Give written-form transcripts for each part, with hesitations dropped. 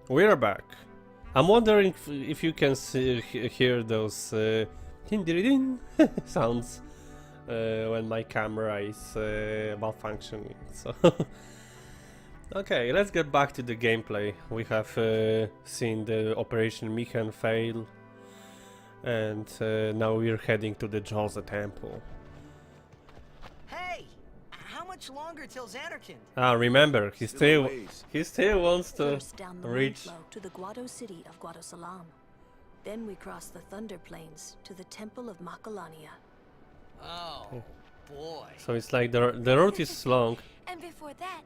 We're back. I'm wondering if you can hear those ding sounds when my camera is malfunctioning. So okay, let's get back to the gameplay. We have seen the Operation Mikan fail, and now we're heading to the Djose Temple. Hey, how much longer till Xanarkand? Ah, remember, he still wants to First down the reach. flow to the Guado city of Guadosalam. Then we cross the Thunder Plains to the Temple of Makalania. Oh, boy. So it's like the route is long. And before that,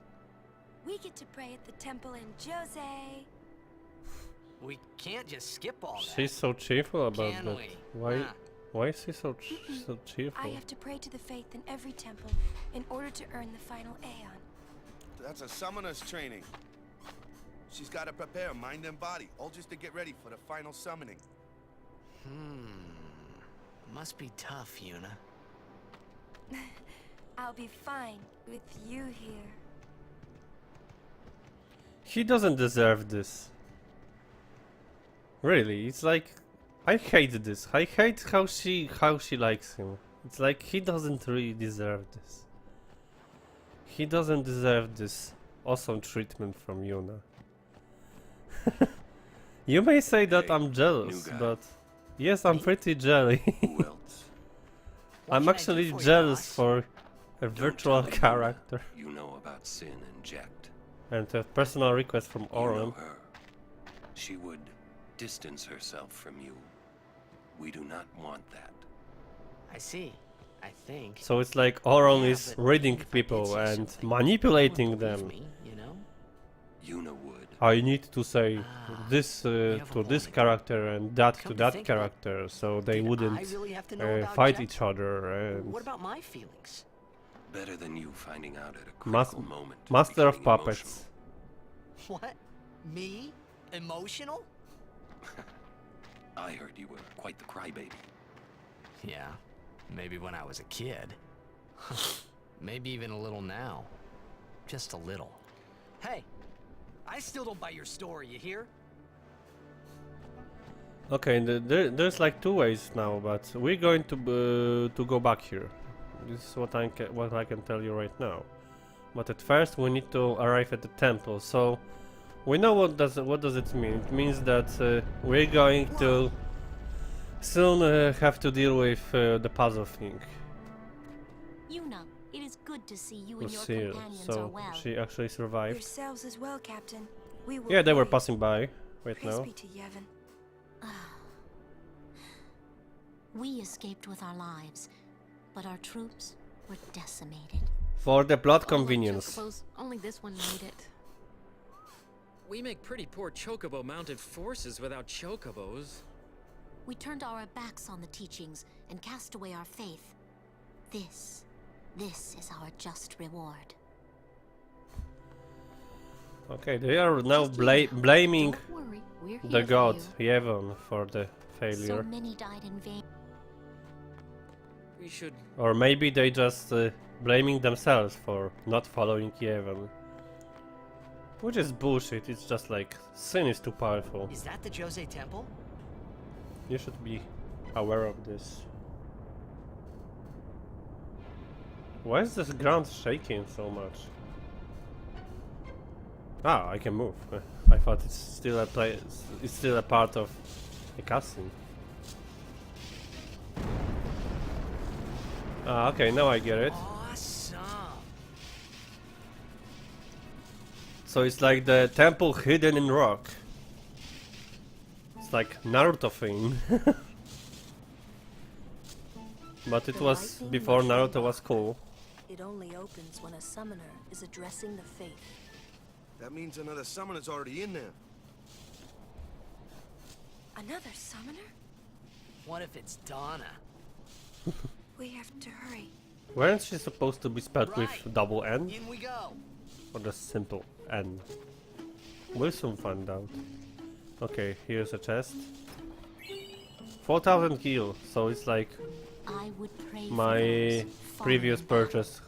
we get to pray at the temple in Djose. We can't just skip all that. She's so cheerful about Can that. we? Why? Nah. Why is she so cheerful? I have to pray to the faith in every temple in order to earn the final Aeon. That's a summoner's training. She's got to prepare mind and body, all just to get ready for the final summoning. Must be tough, Yuna. I'll be fine with you here. He doesn't deserve this. Really, it's like I hate this. I hate how she likes him. It's like he doesn't really deserve this. He doesn't deserve this awesome treatment from Yuna. You may say that Hey, I'm jealous, new guy. but yes, I'm pretty jelly. Who else? What I'm can I do actually for you, jealous boss? for a Don't virtual tell me character. You know about Sin and Jekt. And a personal request from You Oren. know her. She would distance herself from you. We do not want that. I see. I think. So it's like Oren Yeah, is but reading if I did people say and something, manipulating you wouldn't them. believe me, you know? Yuna would. I need to say this have a to this point. character and that Come to to that think of it, character, so they Did wouldn't I really have to know about fight Jekt? each other. And What about my feelings? Better than you finding out at a Mas- critical moment. and Master of becoming Puppets. What? Me? Emotional? emotional. I heard you were quite the crybaby. Yeah, maybe when I was a kid. Maybe even a little now. Just a little. Hey, I still don't buy your story, you hear? Okay, there's like two ways now, but we're going to go back here. This is what I can tell you right now. But at first we need to arrive at the temple. So we know what does it mean. It means that we're going to soon have to deal with the puzzle thing. Yuna, it is good to see you and your Lucille. companions are So well. she actually survived. Yourselves as well, Captain. We will Yeah, they were pray. passing by right Praise now. be to Yevon. We escaped with our lives, but our troops were decimated. For the plot All convenience. our chocobos, only this one made it. We make pretty poor chocobo-mounted forces without chocobos. We turned our backs on the teachings and cast away our faith. This is our just reward. Okay, they are now blaming Don't worry, we're here the for god you. Yevon for the So failure. many died in vain. We should... Or maybe they just blaming themselves for not following Yevon. Which is bullshit, it's just like, sin is too powerful. Is that the Djose Temple? You should be aware of this. Why is this ground shaking so much? Ah, I can move. I thought it's still it's still a part of a cutscene. Ah, okay, now I get it. Awesome. So it's like the temple hidden in rock. It's like Naruto thing. But it was before Naruto was cool. It only opens when a summoner is addressing the faith. That means another summoner's already in there. Another summoner? What if it's Donna? We have to hurry. Weren't she supposed to be spelled Right. with double N? In we go. Or just simple N? We'll soon find out. Okay, here's a chest. 4,000 gil, so it's like I would pray for my those previous fallen purchase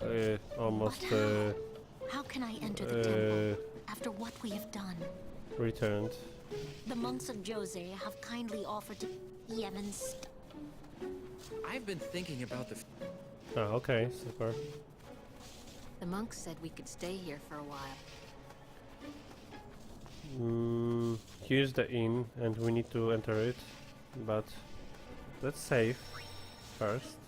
almost But how can I enter the temple after what we have done? returned. The monks of Djose have kindly offered to Yemen's. I've been thinking about the. Oh, okay, super. The monks said we could stay here for a while. Here's the inn, and we need to enter it, but let's save first.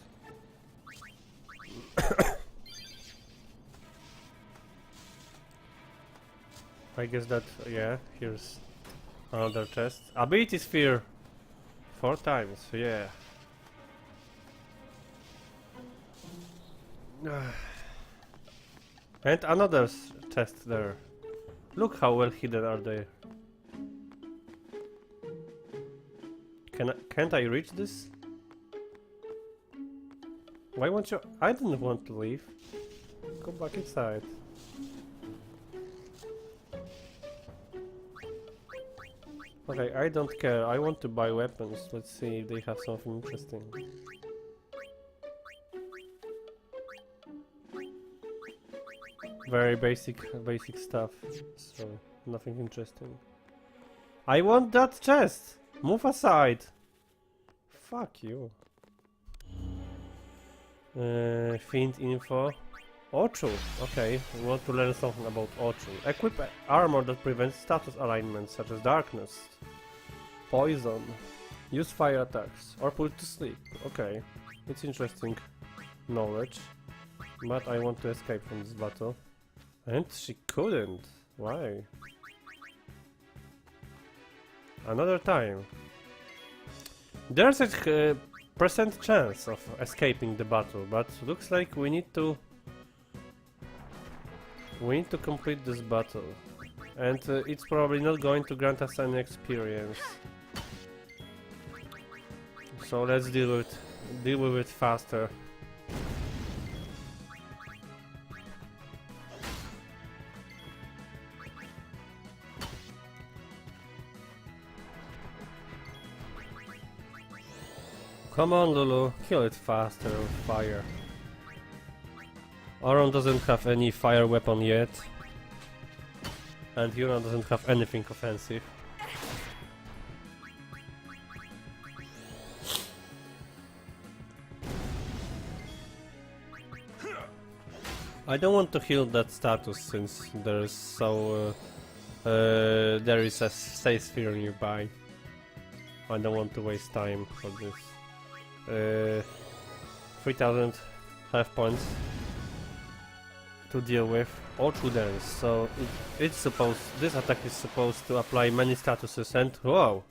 I guess that, yeah, here's another chest. Ability sphere! 4 times, yeah. And another chest there. Look how well hidden are they. Can't I reach this? Why won't you? I didn't want to leave. Go back inside. Okay, I don't care. I want to buy weapons. Let's see if they have something interesting. Very basic stuff. So nothing interesting. I want that chest. Move aside. Fuck you. Fiend info. Ochu. Okay, we want to learn something about Ochu. Equip armor that prevents status alignments such as darkness, poison, use fire attacks, or put to sleep. Okay, it's interesting knowledge, but I want to escape from this battle. And she couldn't. Why? Another time. There's a percent chance of escaping the battle, but looks like we need to complete this battle, and it's probably not going to grant us any experience. So let's deal with it faster. Come on, Lulu, kill it faster with fire. Auron doesn't have any fire weapon yet, and Yuna doesn't have anything offensive. I don't want to heal that status since there is a safe sphere nearby. I don't want to waste time for this. 3000 health points to deal with. Ochu Dance. So this attack is supposed to apply many statuses, and wow,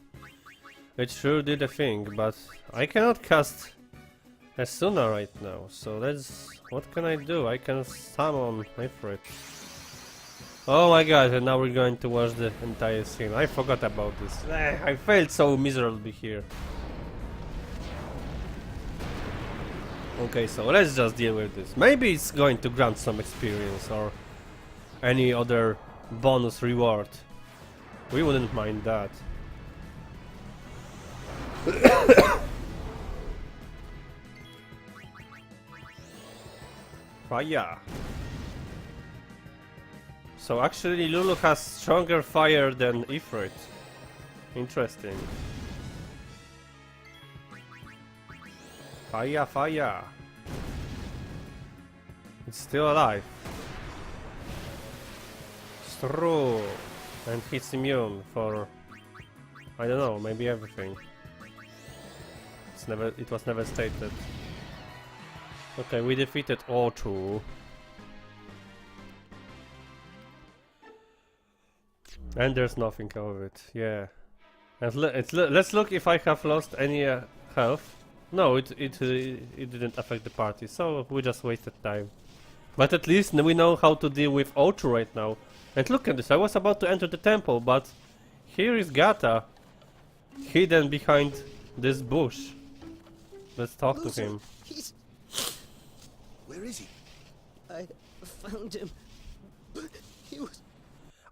it sure did a thing. But I cannot cast Asuna right now. So what can I do? I can summon Ifrit. Oh my god! And now we're going to watch the entire scene. I forgot about this. I failed so miserably here. Okay, so let's just deal with this. Maybe it's going to grant some experience or any other bonus reward. We wouldn't mind that. Fire. So actually Lulu has stronger fire than Ifrit. Interesting. Fire, fire! It's still alive. It's true. And he's immune for, I don't know, maybe everything. It was never stated. Okay, we defeated Ochu. And there's nothing of it, yeah. And let's look if I have lost any health. No, it didn't affect the party, so we just wasted time. But at least we know how to deal with Ochu right now. And look at this, I was about to enter the temple, but here is Gata, hidden behind this bush. Let's talk to him. Where is he? I found him. He was...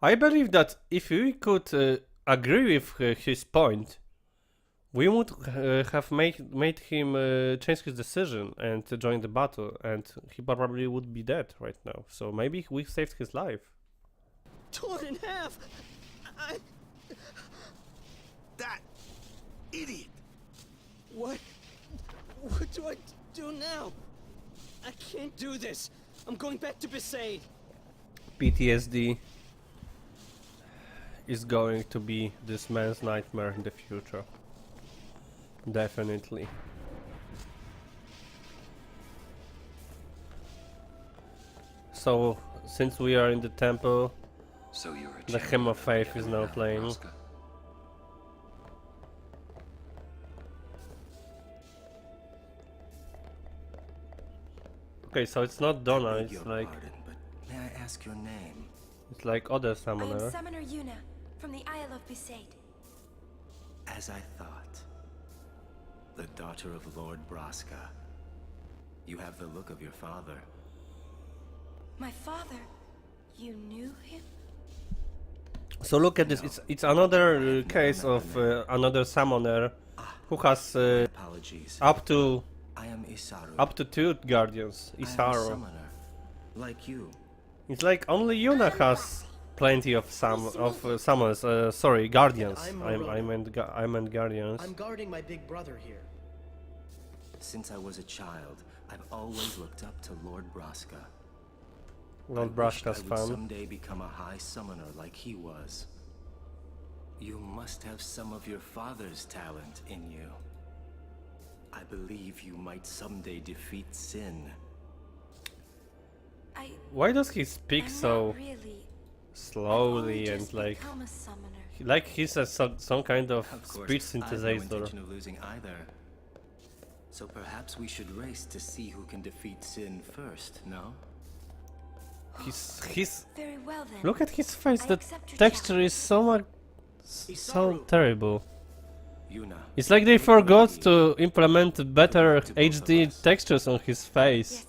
I believe that if we could agree with his point, we would have made him change his decision and join the battle, and he probably would be dead right now. So maybe we saved his life. torn in half. That idiot! What do I do now? I can't do this. I'm going back to Besaid. PTSD is going to be this man's nightmare in the future. Definitely. So, since we are in the temple, So you're a the Hymn of champion Faith is the now other playing. Nebraska. Okay, so it's not Donna, Beg it's your like pardon, but may I ask your name? it's like other I am summoner. Summoner Yuna, from the Isle of Besaid. As I thought. The daughter of Lord Braska. You have the look of your father. My father? You knew him? So look at this, it's another case of another summoner who has Apologies. up to I am Isaru. up to 2 guardians. I am a Isaru. summoner, like you. It's like only Yuna has plenty of summons. Sorry, guardians. I meant guardians. I'm guarding my big brother here. Since I was a child, I've always looked up to Lord Braska. Lord I wished Braska's I would fan. someday become a high summoner like he was. You must have some of your father's talent in you. I believe you might someday defeat sin. Why does he speak I'm so not really. slowly I've only and just like become a summoner. like he's some kind of Of course, speech I have no synthesizer? intention of losing either. So perhaps we should race to see who can defeat sin first, no? He's Very well then. look at his face. I The accept your texture is so much so terrible. Yuna. It's like they forgot to implement better HD textures on his face. Yes.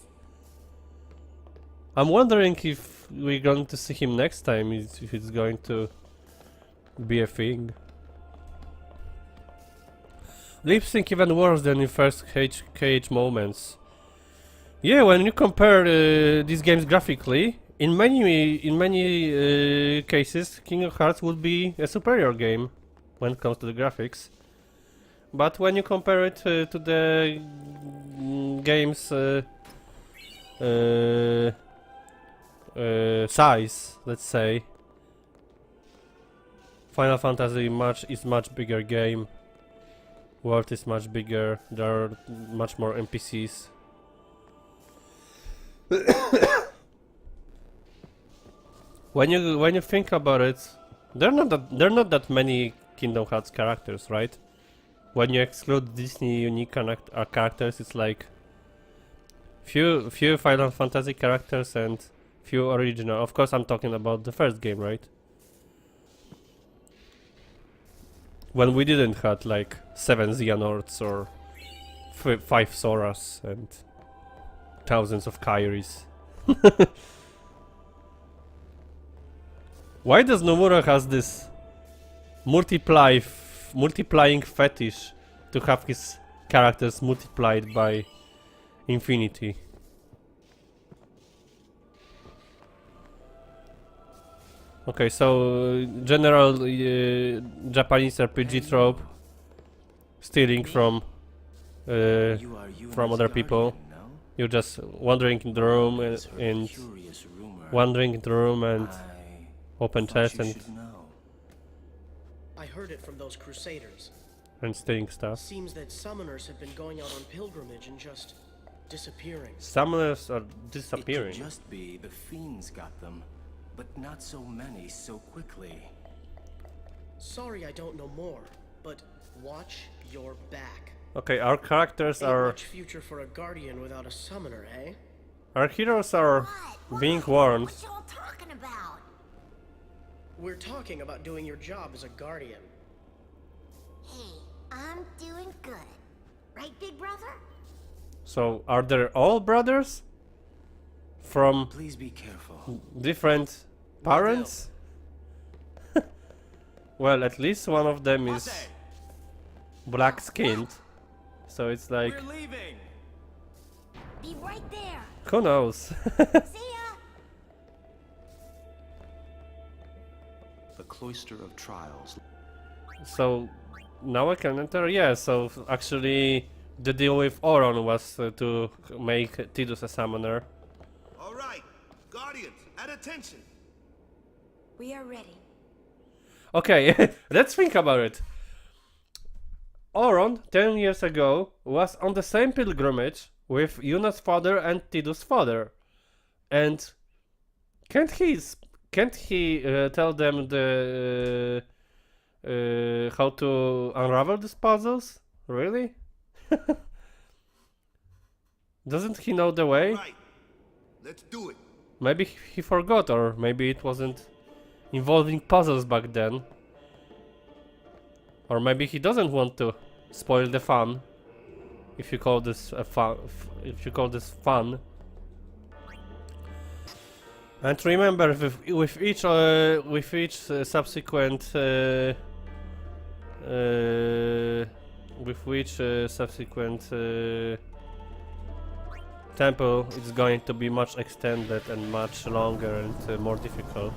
I'm wondering if we're going to see him next time, if it's going to be a thing. Lip sync even worse than in first KH moments. Yeah, when you compare these games graphically, in many cases, Kingdom Hearts would be a superior game when it comes to the graphics. But when you compare it to the game's size, let's say, Final Fantasy is much bigger game. World is much bigger. There are much more NPCs. When you think about it, there are not that many Kingdom Hearts characters, right? When you exclude Disney unique characters, it's like few Final Fantasy characters and few original. Of course, I'm talking about the first game, right? When we didn't have like 7 Xehanorts or 5 Soras and thousands of Kairis. Why does Nomura has this multiplying fetish to have his characters multiplied by infinity? Okay, so general Japanese RPG trope, stealing from other people. You're just wandering in the room and open chest I heard it from those crusaders. and stealing stuff. Seems that summoners have been going out on pilgrimage and just disappearing. Summoners are It disappearing. could just be the fiends got them, but not so many so quickly. Sorry I don't know more, but watch your back. Okay, our characters Ain't are... much future for a guardian without a summoner, eh? Our heroes are being warned. What y'all talking about? We're talking about doing your job as a guardian. Hey, I'm doing good. Right, big brother? So, are they all brothers? From Please be careful. different parents? Well, at least one of them is black skinned. So it's like, We're leaving. Be right there. who knows? See ya. The Cloister of Trials. So now I can enter. Yeah. So actually, the deal with Oron was to make Tidus a summoner. All right, Guardians, at attention. We are ready. Okay, let's think about it. Oron, 10 years ago, was on the same pilgrimage with Yuna's father and Tidus' father. And can't he tell them the how to unravel these puzzles? Really? Doesn't he know the way? Right. Let's do it. Maybe he forgot, or maybe it wasn't involving puzzles back then. Or maybe he doesn't want to spoil the fun. If you call this fun. And remember, with each subsequent temple, it's going to be much extended and much longer and more difficult.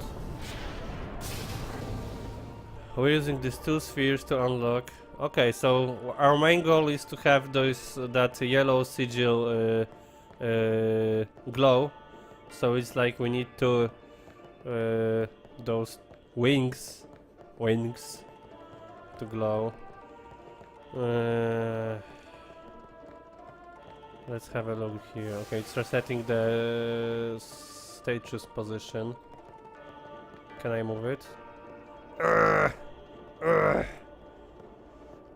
We're using these 2 spheres to unlock. Okay, so our main goal is to have that yellow sigil glow. So it's like we need to those wings to glow. Let's have a look here. Okay, it's resetting the statue's position. Can I move it?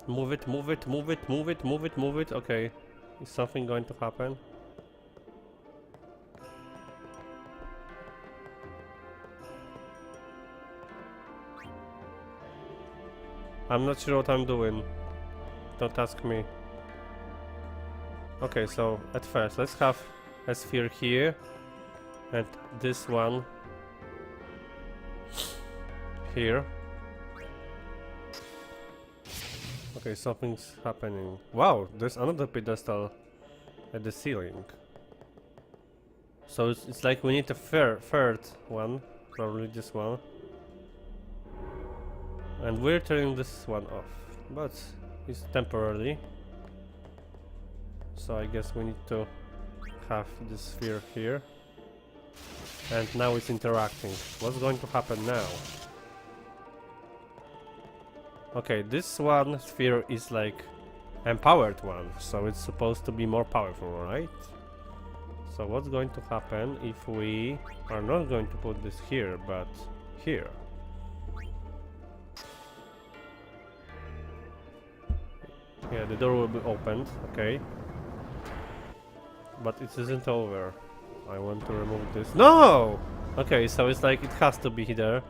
Move it. Okay. Is something going to happen? I'm not sure what I'm doing. Don't ask me. Okay, so at first let's have a sphere here and this one here. Okay, something's happening. Wow, there's another pedestal at the ceiling. So it's like we need a third one, probably this one. And we're turning this one off, but it's temporarily. So I guess we need to have this sphere here. And now it's interacting. What's going to happen now? Okay, this one sphere is like empowered one, so it's supposed to be more powerful, right? So what's going to happen if we are not going to put this here, but here? Yeah, the door will be opened, okay. But it isn't over. I want to remove this. No! Okay, so it's like it has to be there.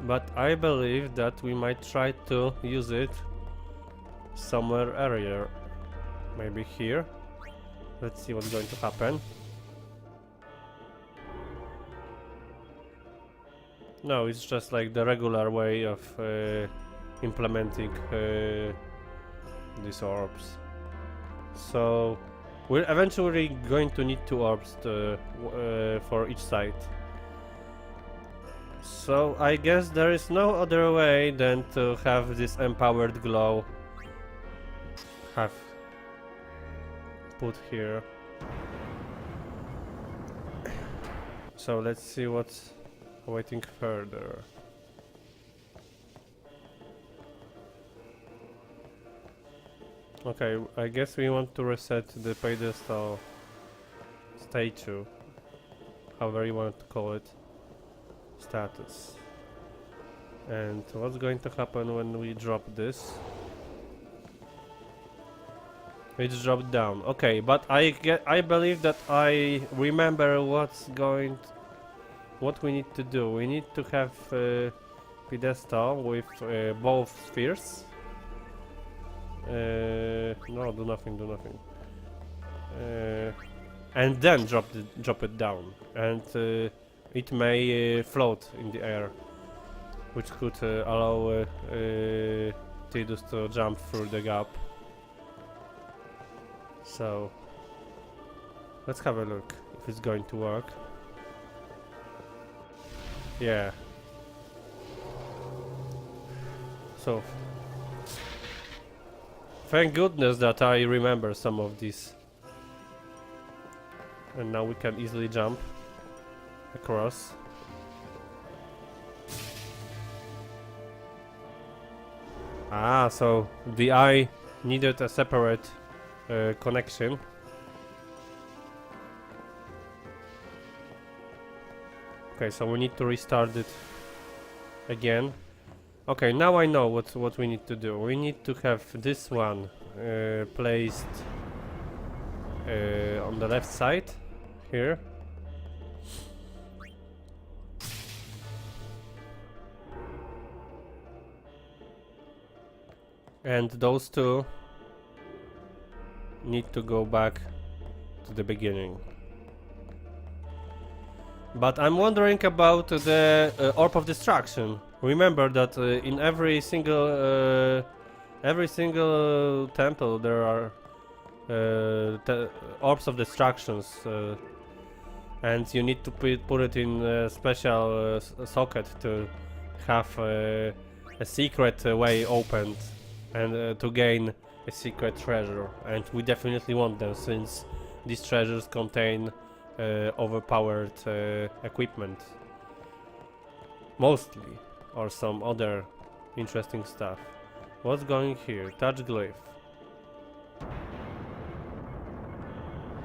But I believe that we might try to use it somewhere earlier. Maybe here. Let's see what's going to happen. No, it's just like the regular way of implementing these orbs. So we're eventually going to need 2 orbs for each side. So I guess there is no other way than to have this empowered glow put here. So let's see what's waiting further. Okay, I guess we want to reset the pedestal statue, however you want to call it, status. And what's going to happen when we drop this? It's dropped down. Okay, but I believe that I remember what we need to do. We need to have a pedestal with both spheres. No, do nothing. And then drop it down, and it may float in the air, which could allow Tidus to jump through the gap. So let's have a look if it's going to work. Yeah. So thank goodness that I remember some of these. And now we can easily jump across. Ah, so the eye needed a separate connection. Okay, so we need to restart it again. Okay, now I know what we need to do. We need to have this one placed on the left side here. And those two need to go back to the beginning. But I'm wondering about the Orb of Destruction. Remember that in every single temple there are Orbs of Destructions, and you need to put it in a special socket to have a secret way opened and to gain a secret treasure. And we definitely want them, since these treasures contain overpowered equipment mostly, or some other interesting stuff. What's going here? Touch glyph.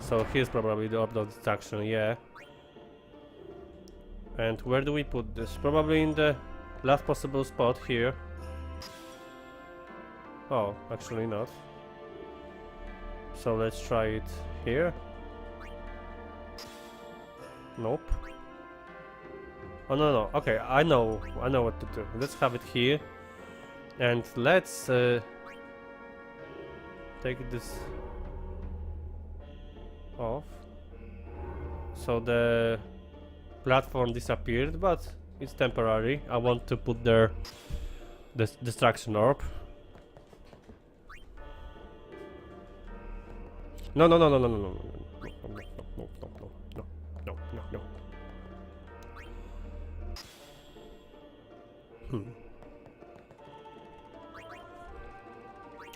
So here's probably the Orb of Destruction, yeah. And where do we put this? Probably in the last possible spot here. Oh, actually not. So let's try it here. Nope. Oh no. Okay, I know what to do. Let's have it here, and let's take this off. So the platform disappeared, but it's temporary. I want to put there the destruction orb. No.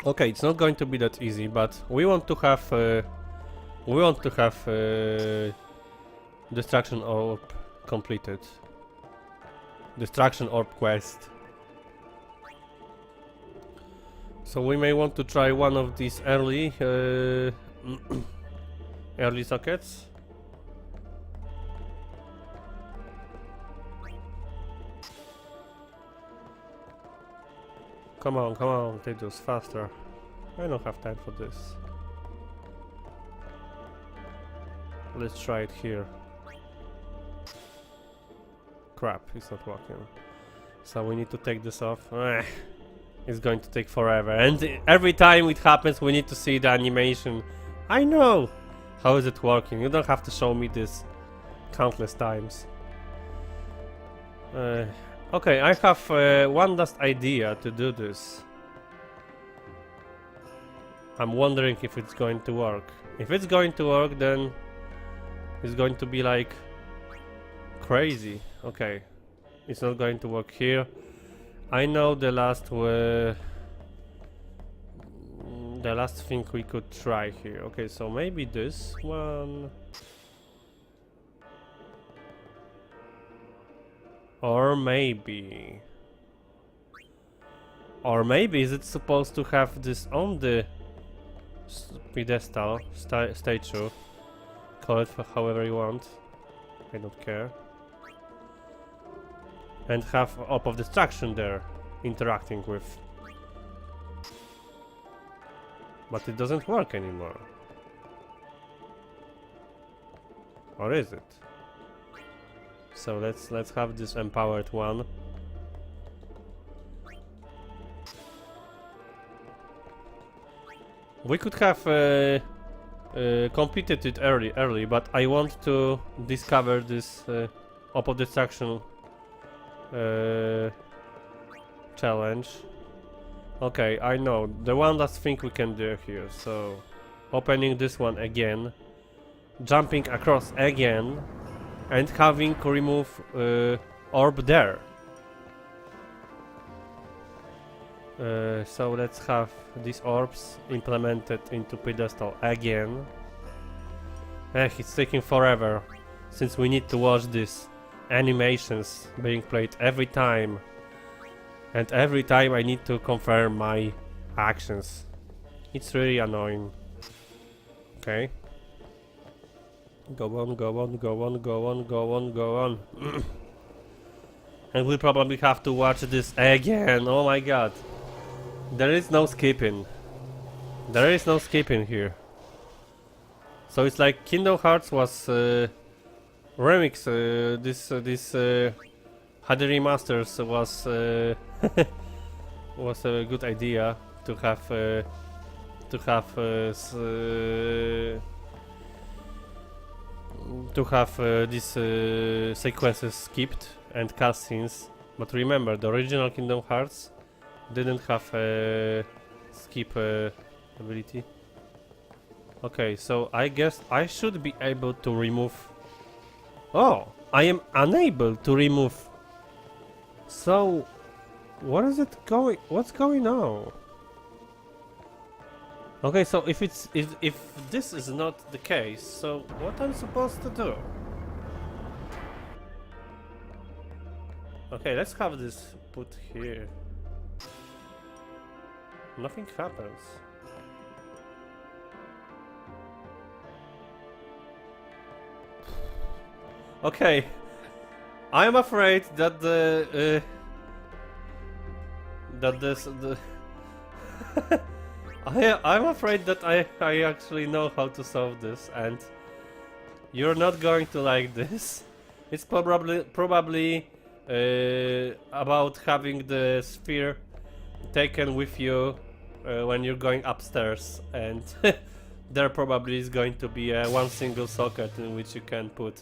Okay, it's not going to be that easy, but we want to have destruction orb completed. Destruction orb quest. So we may want to try one of these early early sockets. Come on, take those faster. I don't have time for this. Let's try it here. Crap, it's not working. So we need to take this off. It's going to take forever, and every time it happens we need to see the animation. I know! How is it working? You don't have to show me this countless times. Okay, I have one last idea to do this. I'm wondering if it's going to work. If it's going to work, then it's going to be like crazy. Okay, it's not going to work here. I know the last thing we could try here. Okay, so maybe this one. Or maybe is it supposed to have this on the pedestal statue? Call it however you want. I don't care. And have Orb of Destruction there interacting with. But it doesn't work anymore. Or is it? So let's have this empowered one. We could have completed it early, but I want to discover this Orb of Destruction challenge. Okay, I know the one last thing we can do here. So opening this one again, jumping across again, and having remove orb there. So let's have these orbs implemented into pedestal again. It's taking forever, since we need to watch these animations being played every time. And every time I need to confirm my actions. It's really annoying. Okay. Go on, go on, go on, go on, go on, go on. And we'll probably have to watch this again. Oh my god. There is no skipping. There is no skipping here. So it's like Kingdom Hearts was remix. This HD remasters was was a good idea to have these sequences skipped and cutscenes. But remember, the original Kingdom Hearts didn't have a skip ability. Okay, so I guess I should be able to remove... Oh! I am unable to remove... So... What is it going... What's going on? Okay, so if this is not the case, so what I'm supposed to do? Okay, let's have this put here. Nothing happens. Okay, I'm afraid that I'm afraid that I actually know how to solve this, and you're not going to like this. It's probably about having the sphere taken with you when you're going upstairs, and there probably is going to be one single socket in which you can put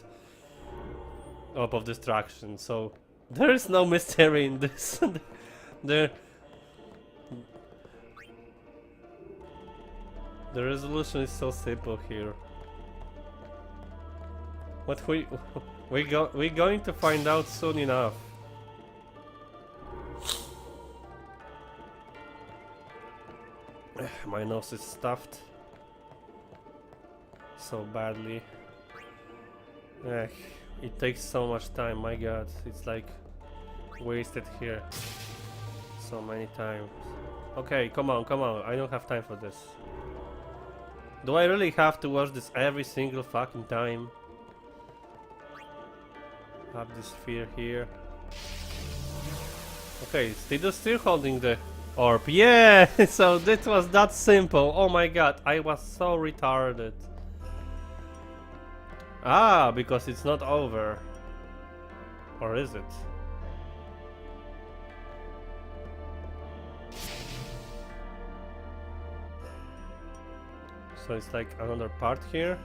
orb of destruction. So there is no mystery in this. The resolution is so simple here. What we're going to find out soon enough. My nose is stuffed so badly. It takes so much time, my god, it's like wasted here so many times. Okay, come on, I don't have time for this. Do I really have to watch this every single fucking time? Have this sphere here. Okay, still holding the orb. Yeah! So that was that simple. Oh my god, I was so retarded. Ah, because it's not over. Or is it? So it's like another part here.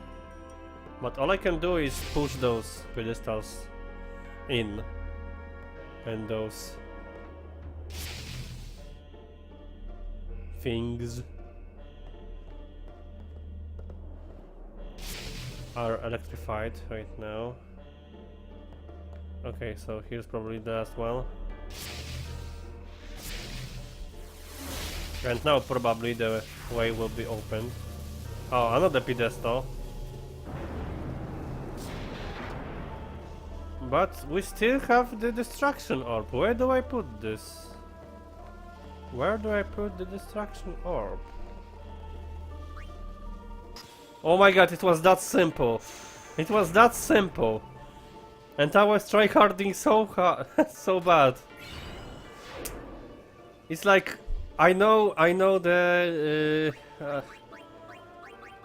But all I can do is push those pedestals in. And those things are electrified right now. Okay, so here's probably the last one. And now probably the way will be opened. Oh, another pedestal. But we still have the destruction orb. Where do I put this? Where do I put the destruction orb? Oh my god, it was that simple. It was that simple. And I was tryharding so hard, so bad. It's like I know the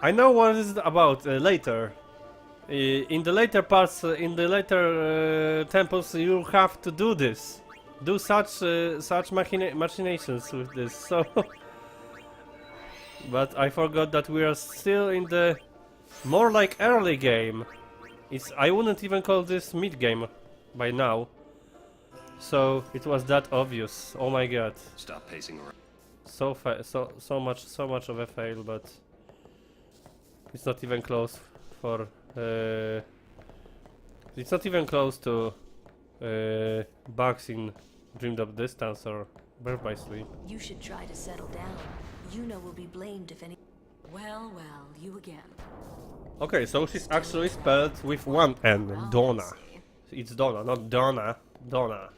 I know what it's about later. In the later parts, in the later temples, you have to do this. Do such machinations with this. So, but I forgot that we are still in the more like early game. I wouldn't even call this mid game by now. So it was that obvious. Oh my god. Stop pacing around. So much of a fail, but it's not even close for. It's not even close to bugs in Dreamed Up Distance or Birth by sleep. You should try to settle down. Yuna will be blamed if any. Well, you again. Okay, so she's actually spelled with one N, Donna. It's Donna, not Donna. Donna.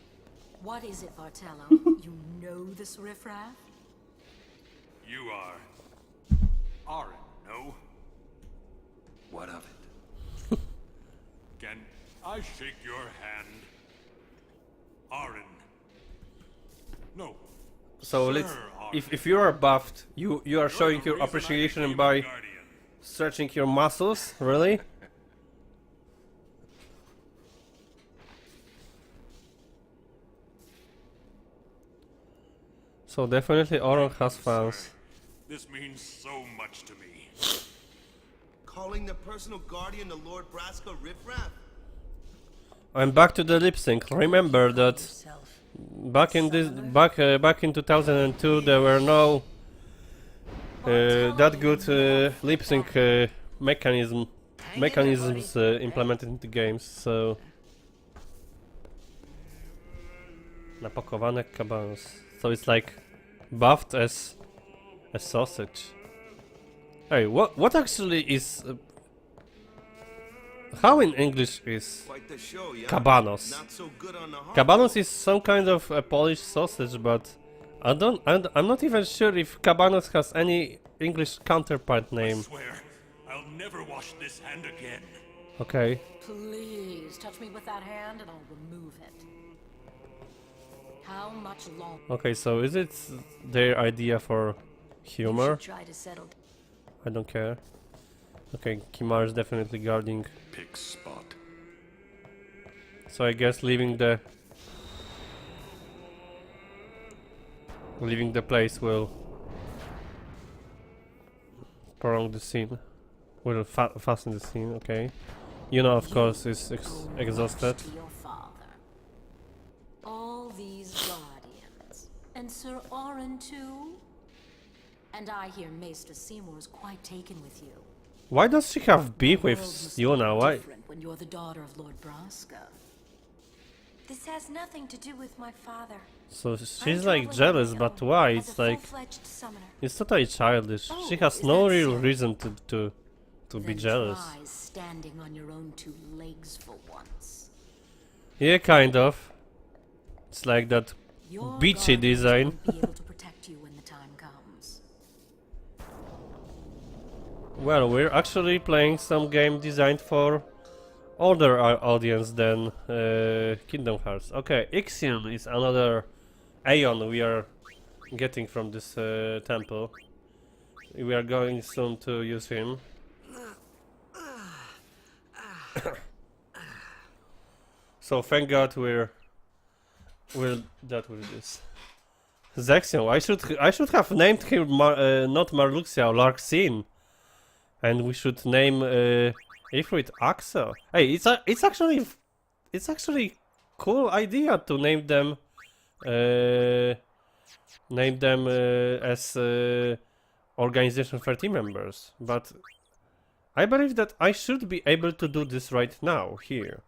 What is it, Vartello? You know this riffraff? You are... Aaron, no? What of it? Can I shake your hand? Aaron. No. So Sir let's. Aaron. If you are buffed, you are You're showing the your reason I appreciation became a by guardian. stretching your muscles. Really? So definitely Oron has fans. This means so much to me. Calling the personal guardian the Lord Braska riffraff? I'm back to the lip sync. Remember that back in this back in 2002 there were no that good lip sync mechanisms implemented in the games. So napakowane kabans. So it's like buffed as a sausage. Hey, what actually is how in English is Quite the show, yeah? cabanos? Not so good on the heart. Cabanos is some kind of a Polish sausage, but I'm not even sure if cabanos has any English counterpart I name. swear, I'll never wash this hand again. Okay. Please touch me with that hand and I'll remove it. How much longer? Okay, so is it their idea for humor? Try to settle. I don't care. Okay, Kimar is definitely guarding. Pick spot. So I guess leaving the place will prolong the scene. Will fasten the scene. Okay. Yuna, of course, is exhausted. To your father. All these guardians. And Sir Orin too? And I hear Maester Seymour is quite taken with you. Why does she have beef with Yuna? Why? Different when you're the daughter of Lord Braska. This has nothing to do with my father. So she's like jealous, but why? It's like it's totally childish. She has no real reason to be jealous. Try standing on your own two legs for once. Yeah, kind of. It's like that Your beachy guardians design. won't be able to protect you when the time comes. Well, we're actually playing some game designed for older audience than Kingdom Hearts. Okay, Ixion is another Aeon we are getting from this temple. We are going soon to use him. So thank God we're that with this. Zexion, I should have named him not Marluxia, Larxene. And we should name Ifrit Axel. Hey, it's actually cool idea to name them as Organization 30 members, but I believe that I should be able to do this right now here.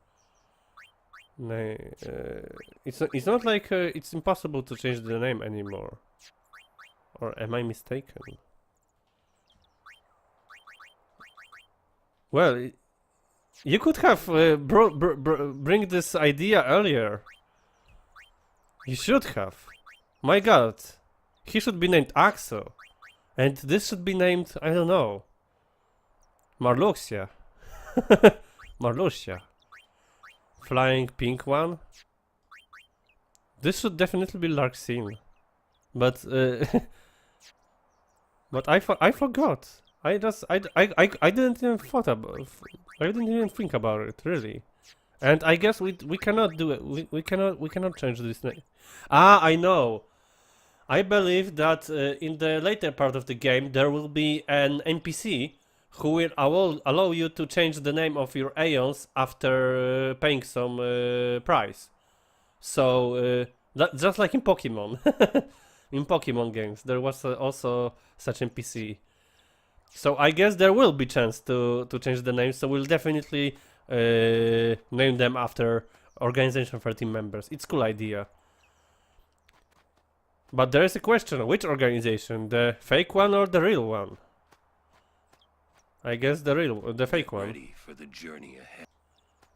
It's not like it's impossible to change the name anymore, or am I mistaken? Well, you could have bring this idea earlier. You should have. My God, he should be named Axel, and this should be named, I don't know, Marluxia. Marluxia. Flying pink one. This should definitely be Larxene, but but I forgot. I didn't even I didn't even think about it really, and I guess we cannot do it. We cannot change this name. Ah, I know. I believe that in the later part of the game there will be an NPC who will allow you to change the name of your Aeons after paying some price. So just like in Pokemon, in Pokemon games there was also such NPC. So I guess there will be chance to change the name. So we'll definitely name them after Organization 13 members. It's a cool idea. But there is a question, which organization? The fake one or the real one? I guess the fake one. Ready for the journey ahead.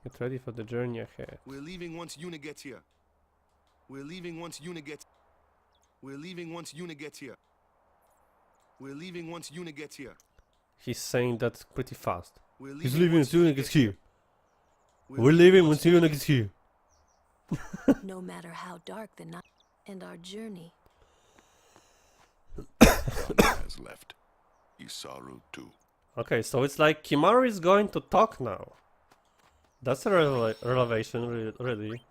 Get ready for the journey ahead. We're leaving once Yuna gets here. We're leaving once Yuna gets... We're leaving once Yuna gets here. We're leaving once Yuna gets here. He's saying that pretty fast. He's leaving leaving once as Yuna gets here. We're leaving once Yuna gets here. No matter how dark the night and our journey. has left. Isaru too. Okay, so it's like Kimaru is going to talk now. That's a revelation, really.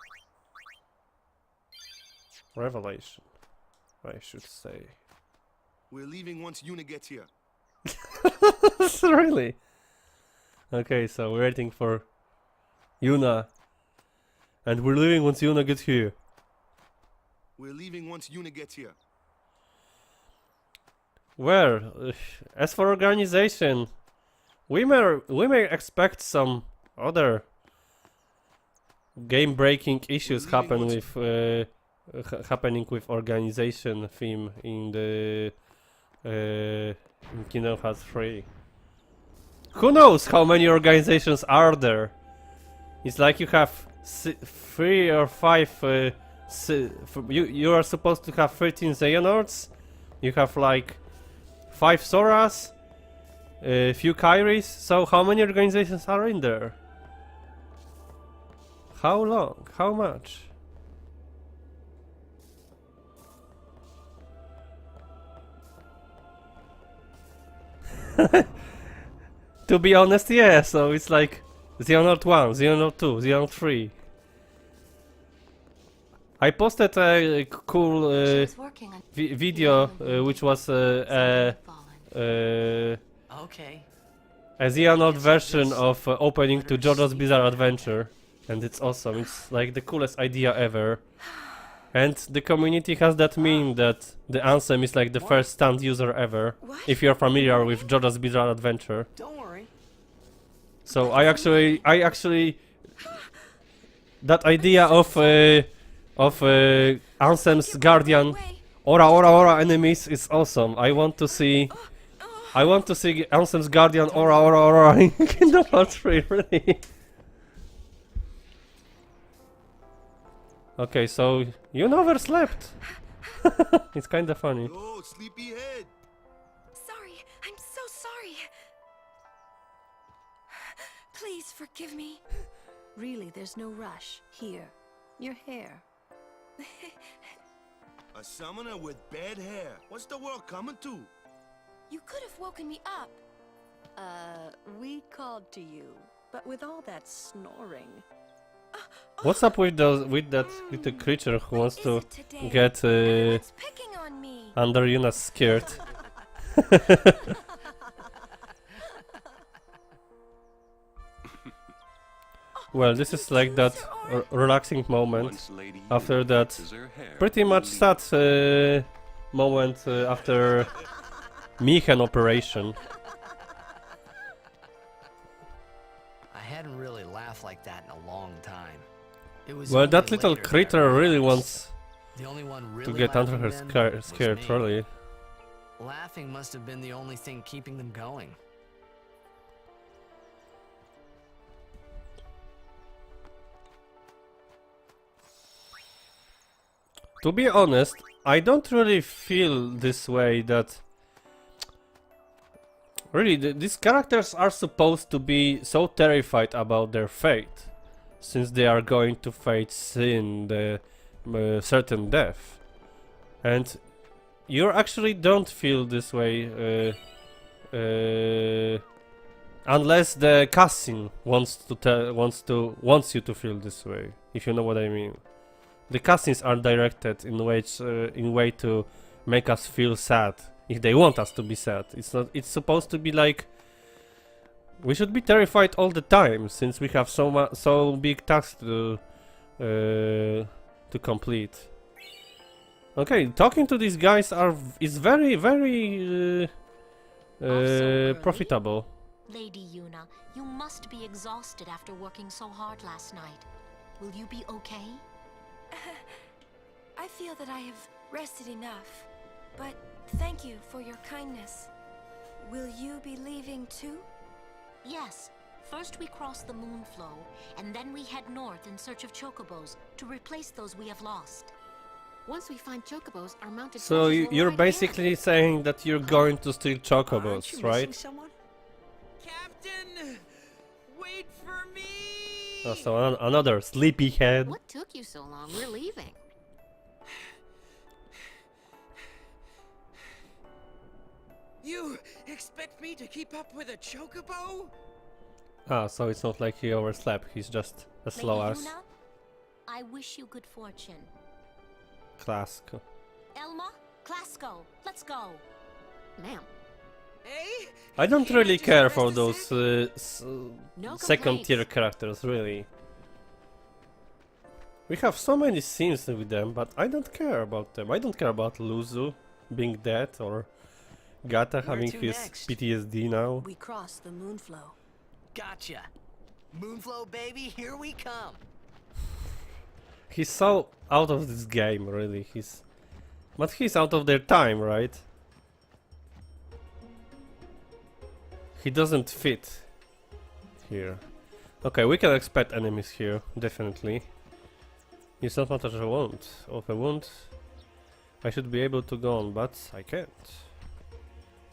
Revelation, I should say. We're leaving once Yuna gets here. Really? Okay, so we're waiting for Yuna. And we're leaving once Yuna gets here. We're leaving once Yuna gets here. Well, as for organization, we may expect some other game-breaking issues happening with organization theme in the in Kingdom Hearts 3. Who knows how many organizations are there? It's like you have 3 or 5. You are supposed to have 13 Xehanorts. You have like 5 Soras, a few Kairis. So how many organizations are in there? How long? How much? To be honest, yeah, so it's like Xehanort 1, Xehanort 2, Xehanort 3. I posted a cool video which was a Xehanort version of opening to JoJo's Bizarre Adventure. And it's awesome, it's like the coolest idea ever. And the community has that meme that the Ansem is like the first stand user ever. If you're familiar with JoJo's Bizarre Adventure. Don't worry. So I actually that idea of Ansem's Guardian Aura enemies is awesome. I want to see Ansem's Guardian Aura in Kingdom Hearts 3, really. Okay, so you never slept. It's kinda funny. Oh, sleepyhead. Sorry, I'm so sorry. Please forgive me. Really, there's no rush. Here, your hair. A summoner with bad hair. What's the world coming to? You could have woken me up. We called to you, but with all that snoring. What's up with the creature who wants to get under Yuna's skirt? Well, this is like that relaxing moment after that pretty much sad moment after Michen operation. I hadn't really laughed like that in a long time. It was Well, that only little later that I creature really realized wants the only one to really get under her laughing then was skirt, me. really. Laughing must have been the only thing keeping them going. To be honest, I don't really feel this way that... Really, these characters are supposed to be so terrified about their fate, since they are going to face the certain death. And you actually don't feel this way unless the casting wants you to feel this way, if you know what I mean. The castings are directed in way to make us feel sad, if they want us to be sad. It's supposed to be like we should be terrified all the time, since we have so big tasks to complete. Okay, talking to these guys is very profitable. Lady Yuna, you must be exhausted after working so hard last night. Will you be okay? I feel that I have rested enough. But thank you for your kindness. Will you be leaving too? Yes. First we cross the Moonflow, and then we head north in search of chocobos to replace those we have lost. Once we find chocobos, our mounted So forces will you're ride in. basically saying that you're going to steal Aren't you chocobos, missing right? someone? Captain! Wait for me! Oh, so another sleepyhead. What took you so long? We're leaving. You expect me to keep up with a chocobo? Ah, so it's not like he overslept, he's just as slow Lady as Luna, I wish you good fortune. Classical. Elma, Clasco, let's go. Ma'am. Hey? I don't Can't really just care rest for a those sec? No second tier complaints. characters, really. We have so many scenes with them, but I don't care about them. I don't care about Luzu being dead or Gata having to his next? PTSD now. We cross the Moonflow. Gotcha. Moonflow, baby, here we come. He's so out of this game, really. But he's out of their time, right? He doesn't fit here. Okay, we can expect enemies here, definitely. It's not much of a wound. I should be able to go on, but I can't.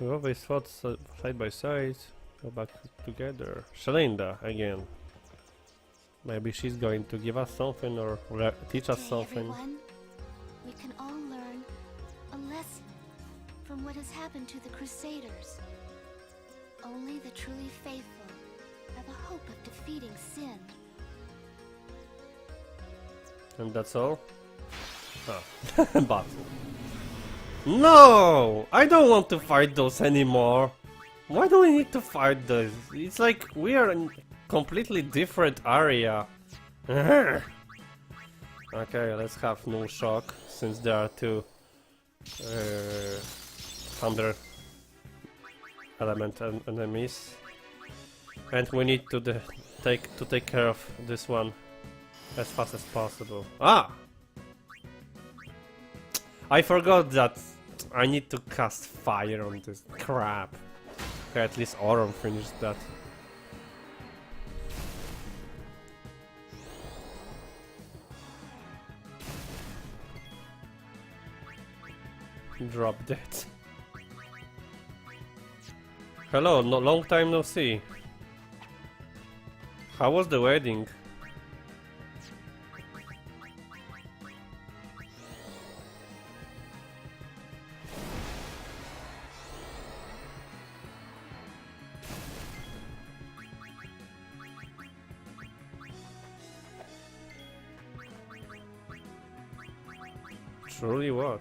We always fought side by side. Go back together. Shalinda again. Maybe she's going to give us something or teach us Today, something. everyone, we can all learn a lesson from what has happened to the Crusaders. Only the truly faithful have a hope of defeating sin. And that's all? Ah, battle. No! I don't want to fight those anymore. Why do we need to fight those? It's like we are in a completely different area. Okay, let's have no shock since there are two thunder element enemies, and we need to take care of this one as fast as possible. Ah! I forgot that I need to cast fire on this crap. Okay, at least Auron finished that. Drop dead. Hello, long time no see. How was the wedding? Truly what?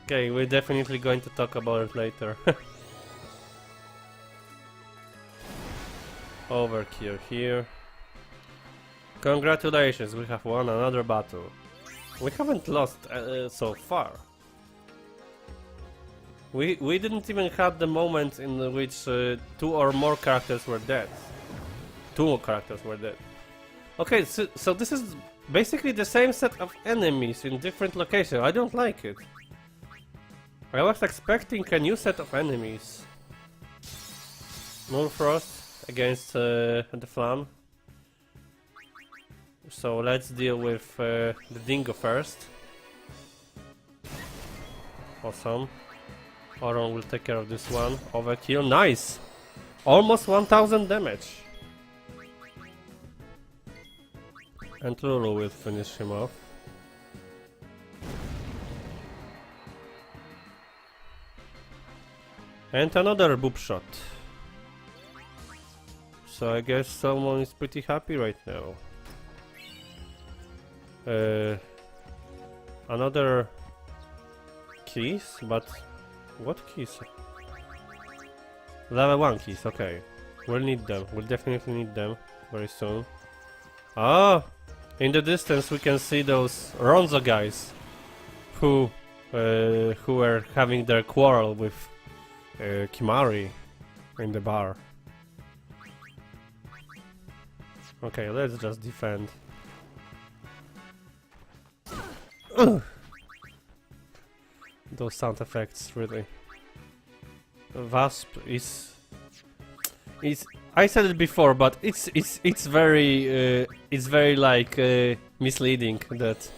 Okay, we're definitely going to talk about it later. Overkill here. Congratulations, we have won another battle. We haven't lost so far. We didn't even have the moment in which two or more characters were dead. Two more characters were dead. Okay, so this is basically the same set of enemies in different locations. I don't like it. I was expecting a new set of enemies. Moonfrost against the Flam. So let's deal with the Dingo first. Awesome. Auron will take care of this one. Overkill, nice! Almost 1000 damage. And Lulu will finish him off. And another boob shot. So I guess someone is pretty happy right now. Another keys, but what keys? Level 1 keys, okay. We'll need them. We'll definitely need them very soon. Ah! In the distance we can see those Ronzo guys who were having their quarrel with Kimari in the bar. Okay, let's just defend. Ugh. Those sound effects, really. Wasp is I said it before, but it's very like misleading that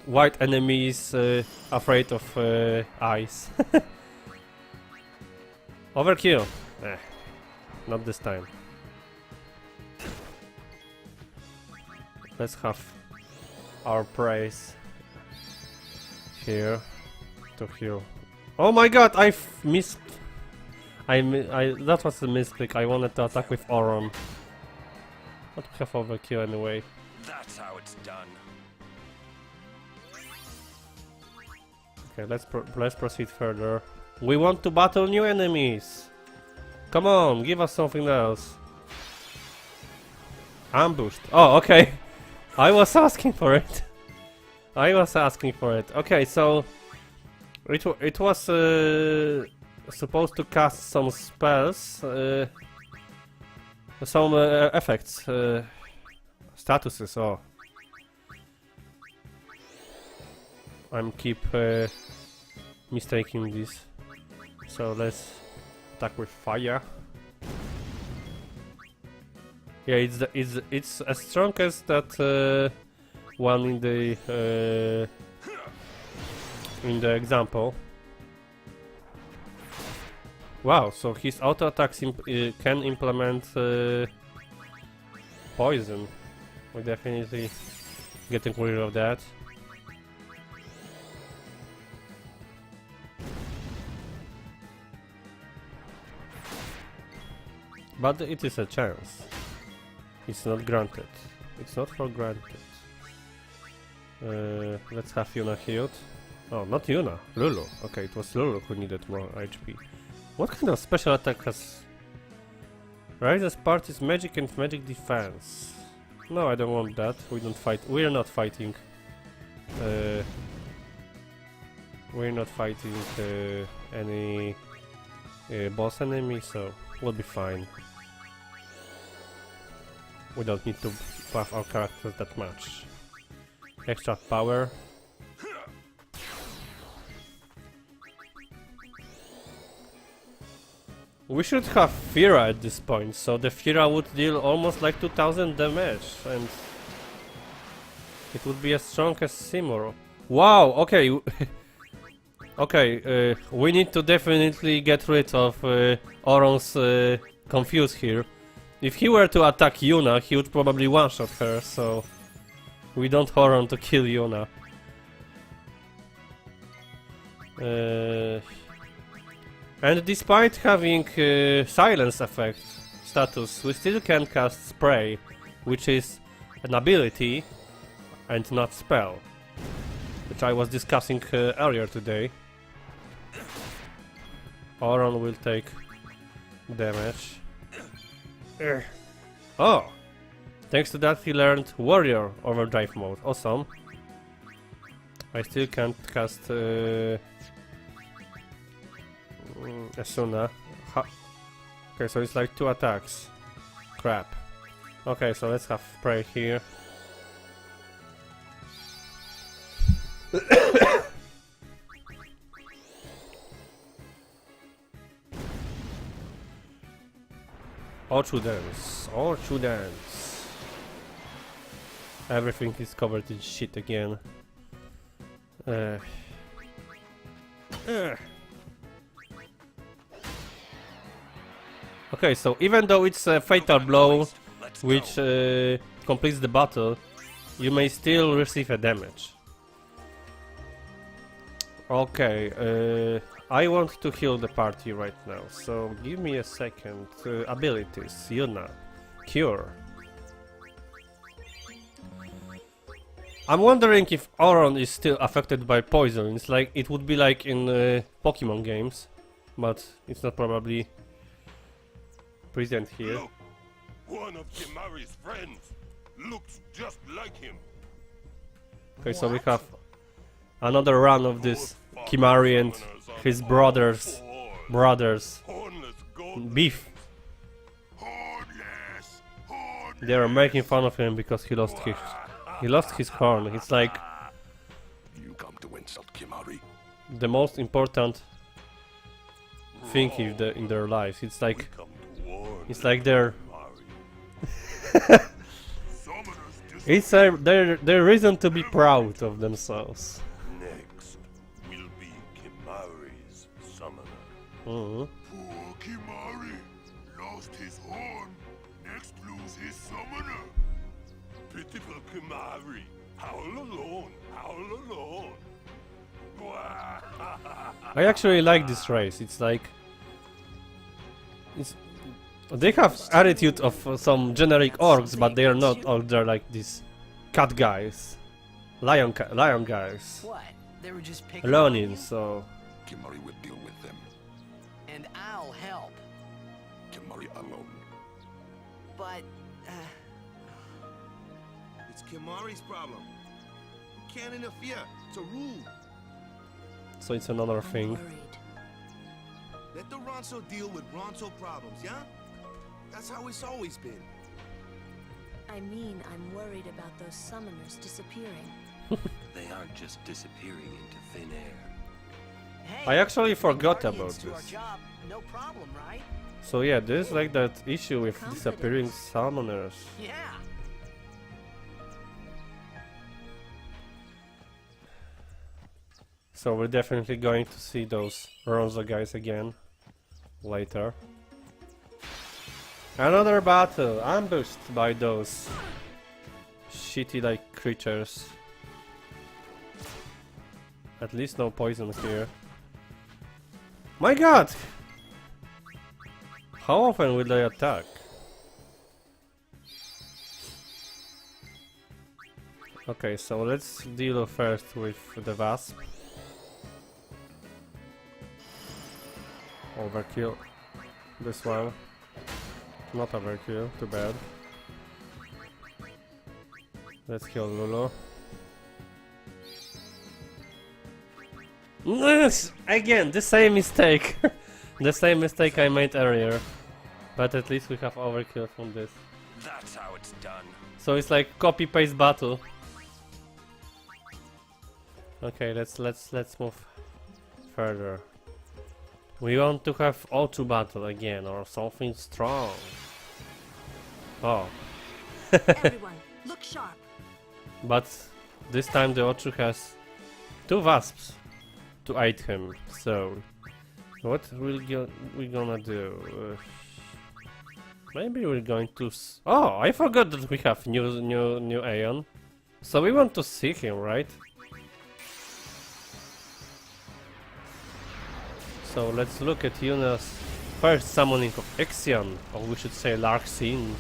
white enemy is afraid of ice. Overkill. Not this time. Let's have our praise here to heal. Oh my god, I've missed. That was a mistake. I wanted to attack with Auron. But we have overkill anyway. That's how it's done. Okay, let's proceed further. We want to battle new enemies. Come on, give us something else. Ambushed. Oh, okay. I was asking for it. Okay, so it was supposed to cast some spells, some effects, statuses. Oh, I'm keep mistaking this. So let's attack with fire. Yeah, it's as strong as that one in the example. Wow, so his auto attacks can implement poison. We're definitely getting rid of that. But it is a chance. It's not granted. It's not for granted. Let's have Yuna healed. Oh, not Yuna. Lulu. Okay, it was Lulu who needed more HP. What kind of special attack has... Rises party's magic and magic defense. No, I don't want that. We don't fight. We're not fighting. We're not fighting any boss enemy, so we'll be fine. We don't need to buff our characters that much. Extra power. We should have Fira at this point, so the Fira would deal almost like 2000 damage, and it would be as strong as Seymour. Wow, okay. Okay, we need to definitely get rid of Auron's Confuse here. If he were to attack Yuna, he would probably one-shot her, so we don't Auron to kill Yuna. And despite having silence effect status, we still can cast Spray, which is an ability and not spell, which I was discussing earlier today. Auron will take damage. Oh! Thanks to that he learned Warrior Overdrive mode. Awesome. I still can't cast Asuna. Okay, so it's like 2 attacks. Crap. Okay, so let's have Prey here. Orchu dance. Everything is covered in shit again. Okay, so even though it's a fatal blow which completes the battle, you may still receive a damage. Okay, I want to heal the party right now, so give me a second. Abilities, Yuna, Cure. I'm wondering if Auron is still affected by poison. It's like it would be like in Pokemon games, but it's not probably present here. Look, one of Kimari's friends looks just like him. Okay, so we have another run of this Kimari and his brothers beef. they are making fun of him because he lost his horn. It's like You come to insult Kimari? the most important thing in their lives. It's like their it's their reason to be proud of themselves. Next will be Kimari's summoner. Mhm. Poor Kimari lost his horn. Next lose his summoner. Pitiful Kimari. Howl alone. Howl alone. I actually like this race. It's like they have attitude of some generic orcs, but they are not orcs. They're like these cat guys, lion guys, What? They were just picking on learning. you? So Kimari will deal with them. And I'll help. Kimari alone. But, It's Kimari's problem. You can't interfere. It's a rule. so it's another thing. Let the Ronso deal with Ronso problems, yeah? That's how it's always been. I mean, I'm worried about those summoners disappearing. They aren't just disappearing into thin air. hey, I actually forgot guardians about to our this. job, no problem, right? So yeah, there's like that issue with disappearing summoners. Yeah. So we're definitely going to see those Ronzo guys again later. Another battle, ambushed by those shitty like creatures. At least no poison here. My god! How often will they attack? Okay, so let's deal first with the Wasp. Overkill. This one. Not overkill, too bad. Let's kill Lulu. Yes! Again, the same mistake! The same mistake I made earlier. But at least we have overkill from this. That's how it's done. So it's like copy-paste battle. Okay, let's move further. We want to have auto battle again or something strong. Oh. Everyone, look sharp. But this time the Ochu has 2 wasps to aid him. So what we gonna do? Maybe we're going to. Oh, I forgot that we have new Aeon. So we want to see him, right? So let's look at Yuna's first summoning of Ixion, or we should say Larxene.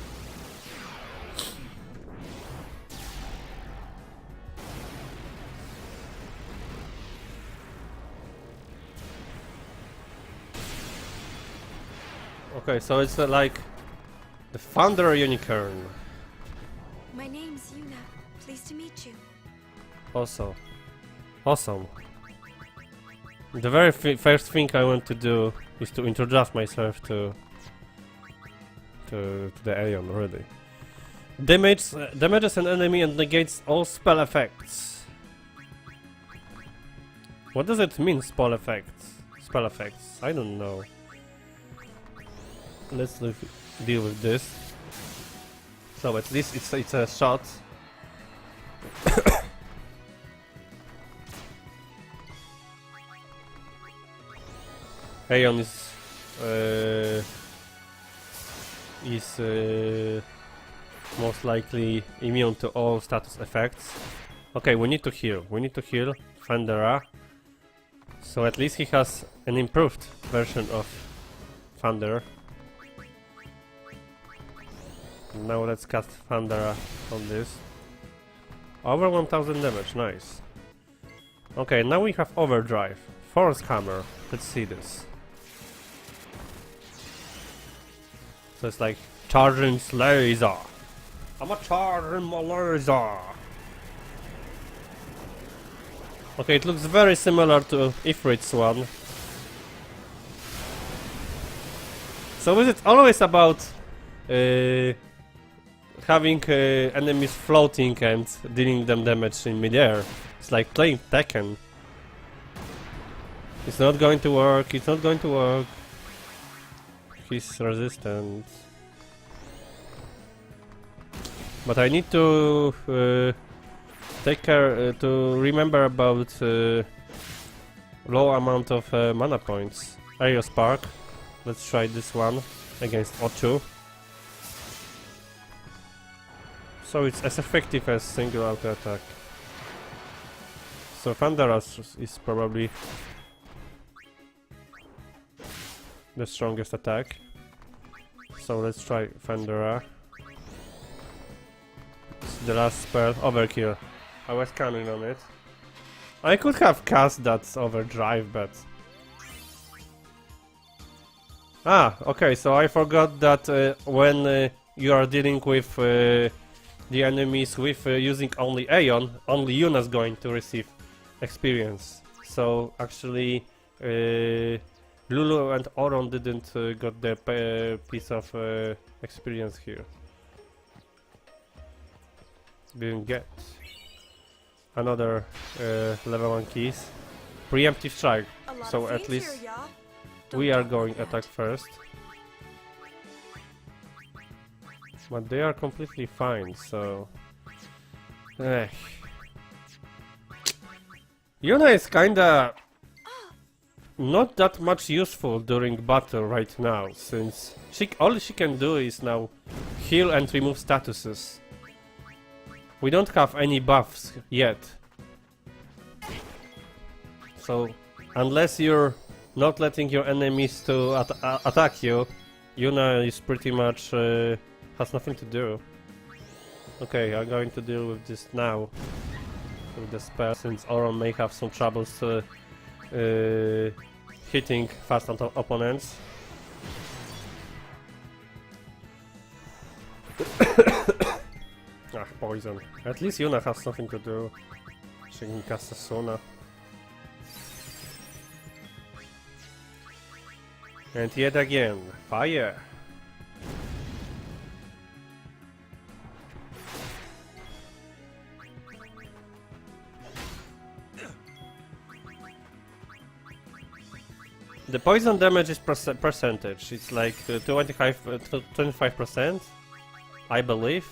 Okay, so it's like the Thunder Unicorn. My name's Yuna. Pleased to meet you. Also, awesome. The very first thing I want to do is to introduce myself to the Aeon, really. Damages an enemy and negates all spell effects. What does it mean, spell effects? Spell effects? I don't know. Let's deal with this. So at least it's a shot. Aeon is most likely immune to all status effects. Okay, we need to heal. We need to heal Thundera. So at least he has an improved version of Thunder. Now let's cast Thundera on this. Over 1000 damage, nice. Okay, now we have Overdrive. Force Hammer. Let's see this. So it's like charging laser. I'm a charging my laser. Okay, it looks very similar to Ifrit's one. So is it always about having enemies floating and dealing them damage in midair. It's like playing Tekken. It's not going to work, it's not going to work. He's resistant. But I need to take care to remember about low amount of mana points. Aerial Spark. Let's try this one against Ochu. So it's as effective as single auto attack. So Thunderous is probably the strongest attack. So let's try Thundera. It's the last spell, Overkill. I was counting on it. I could have cast that Overdrive, but... Ah, okay, so I forgot that when you are dealing with the enemies with using only Aeon, only Yuna's going to receive experience. So actually Lulu and Oron didn't got their piece of experience here. Didn't get another level 1 keys. Preemptive strike. So at least we are going attack first. But they are completely fine, so... Yuna is kinda... not that much useful during battle right now, since all she can do is now heal and remove statuses. We don't have any buffs yet. So, unless you're not letting your enemies to attack you, Yuna is pretty much has nothing to do. Okay, I'm going to deal with this now. With the spell, since Oron may have some troubles hitting fast on opponents. Ah, poison. At least Yuna has something to do. She can cast a Sona. And yet again, fire! The poison damage is percentage. It's like 25%, I believe.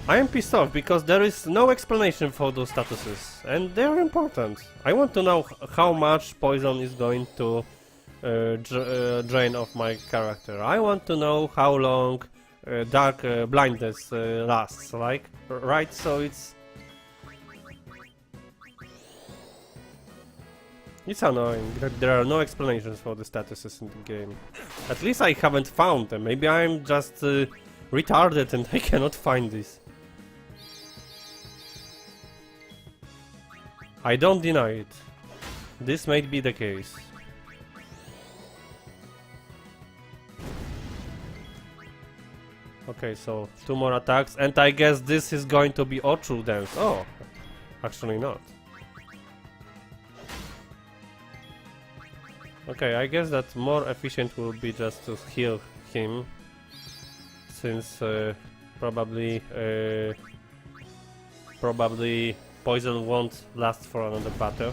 I am pissed off because there is no explanation for those statuses, and they are important. I want to know how much poison is going to drain off my character. I want to know how long dark blindness lasts, like, right? So it's annoying that there are no explanations for the statuses in the game. At least I haven't found them. Maybe I'm just retarded and I cannot find this. I don't deny it. This might be the case. Okay, so 2 more attacks, and I guess this is going to be Ochu dance. Oh, actually not. Okay, I guess that more efficient will be just to heal him, since probably poison won't last for another battle.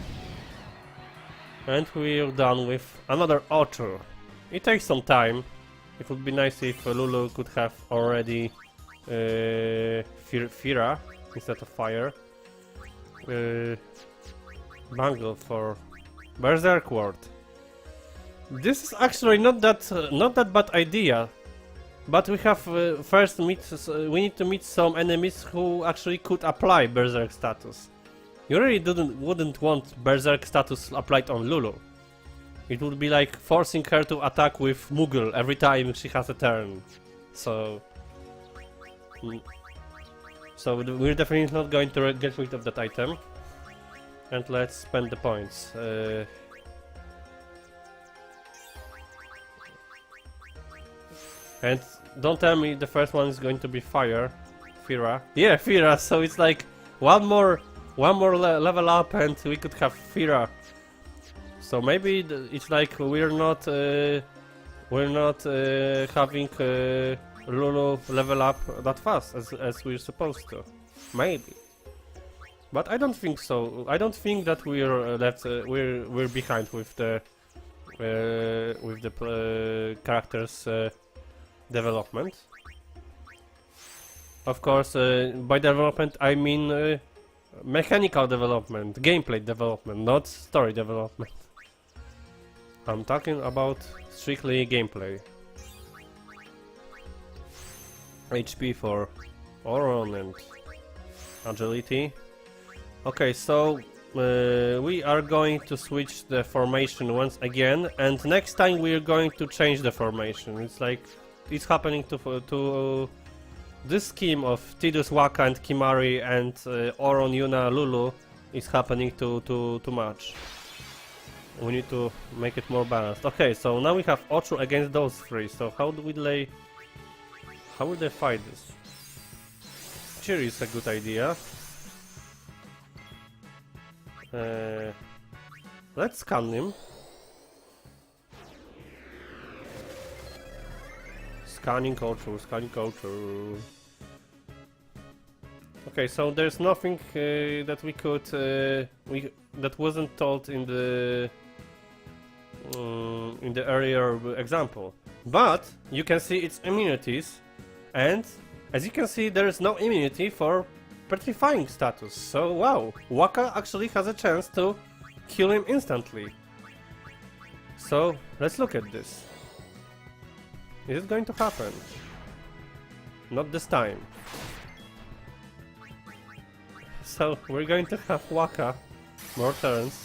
And we're done with another Ochu. It takes some time. It would be nice if Lulu could have already Fira instead of fire. Bangle for Berserk Ward. This is actually not that bad idea, but we have first we need to meet some enemies who actually could apply Berserk status. You really wouldn't want Berserk status applied on Lulu. It would be like forcing her to attack with Moogle every time she has a turn. So we're definitely not going to get rid of that item. And let's spend the points. And don't tell me the first one is going to be Fira. Yeah, Fira, so it's like one more level up and we could have Fira. So maybe it's like we're not we're not having Lulu level up that fast as we're supposed to. Maybe. But I don't think so. I don't think that we're we're behind with the characters development. Of course, by development I mean mechanical development, gameplay development, not story development. I'm talking about strictly gameplay. HP for Auron and agility. Okay, so we are going to switch the formation once again, and next time we are going to change the formation. It's like it's happening to this scheme of Tidus, Waka and Kimari and Auron, Yuna, Lulu is happening too much. We need to make it more balanced. Okay, so now we have Ochu against those three. So how will they fight this? Cheer is a good idea. Let's scan him. Scanning Ochu, scanning Ochu. Okay, so there's nothing that we could that wasn't told in the earlier example. But you can see its immunities, and as you can see, there is no immunity for petrifying status. So wow, Waka actually has a chance to kill him instantly. So let's look at this. Is it going to happen? Not this time. So we're going to have Waka more turns.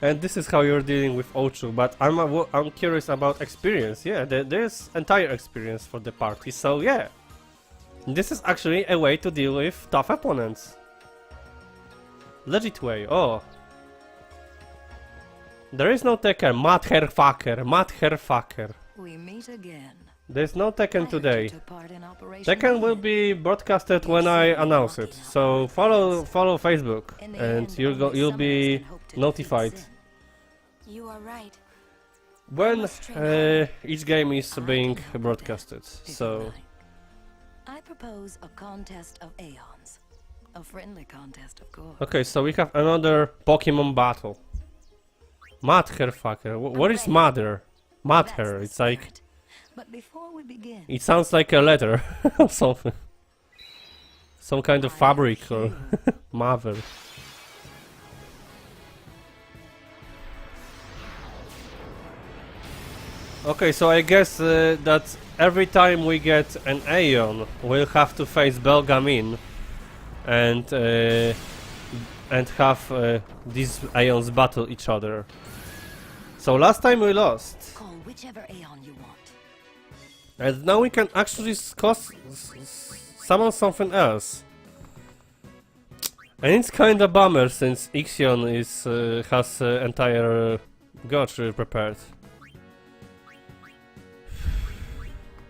And this is how you're dealing with Ochu, but I'm curious about experience. Yeah, there's entire experience for the party, so yeah. This is actually a way to deal with tough opponents. Legit way, oh. There is no Tekken, Motherfucker. We meet again. There's no Tekken today. Tekken will be broadcasted when I announce it, so follow Facebook and you'll be notified You are right. when each game is being broadcasted. So I propose a contest of aeons. A friendly contest, of course. okay, so we have another Pokemon battle. Motherfucker. What is mother? Mother. It's like. But before we begin, It sounds like a letter or something. Some kind of fabric or mother. Okay, so I guess that every time we get an Aeon, we'll have to face Belgamin and have these Aeons battle each other. So last time we lost. call whichever aeon you want. And now we can actually summon something else. And it's kinda bummer since Ixion has entire gotch prepared.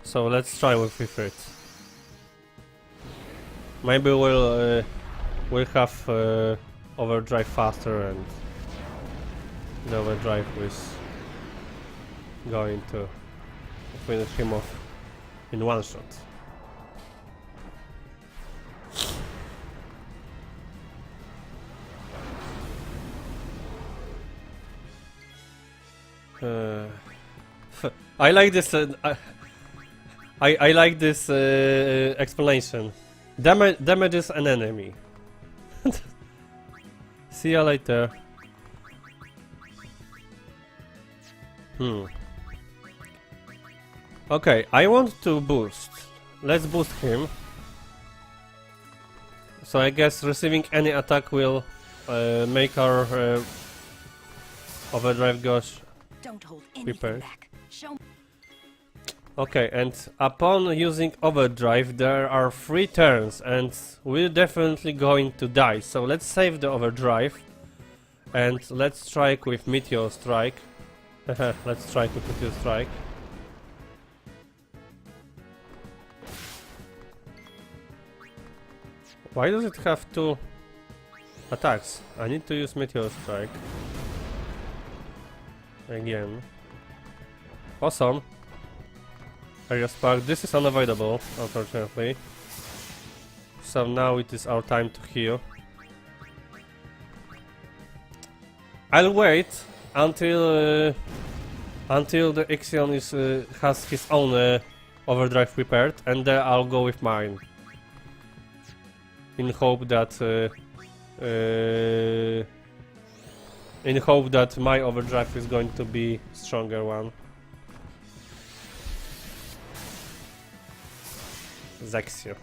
So let's try with Ifrit. Maybe we'll have overdrive faster, and the overdrive is going to finish him off in one shot. I like this. I like this explanation. Damages an enemy. See ya later. Okay, I want to boost. Let's boost him. So I guess receiving any attack will make our overdrive gauge prepared. Okay, and upon using overdrive there are 3 turns and we're definitely going to die. So let's save the overdrive and let's strike with Meteor Strike. Let's strike with Meteor Strike. Why does it have to Attacks. I need to use Meteor Strike. Again. Awesome. Area Spark. This is unavoidable, unfortunately. So now it is our time to heal. I'll wait until the Ixion is has his own overdrive prepared, and then I'll go with mine. In hope that my overdrive is going to be stronger one. Zexio.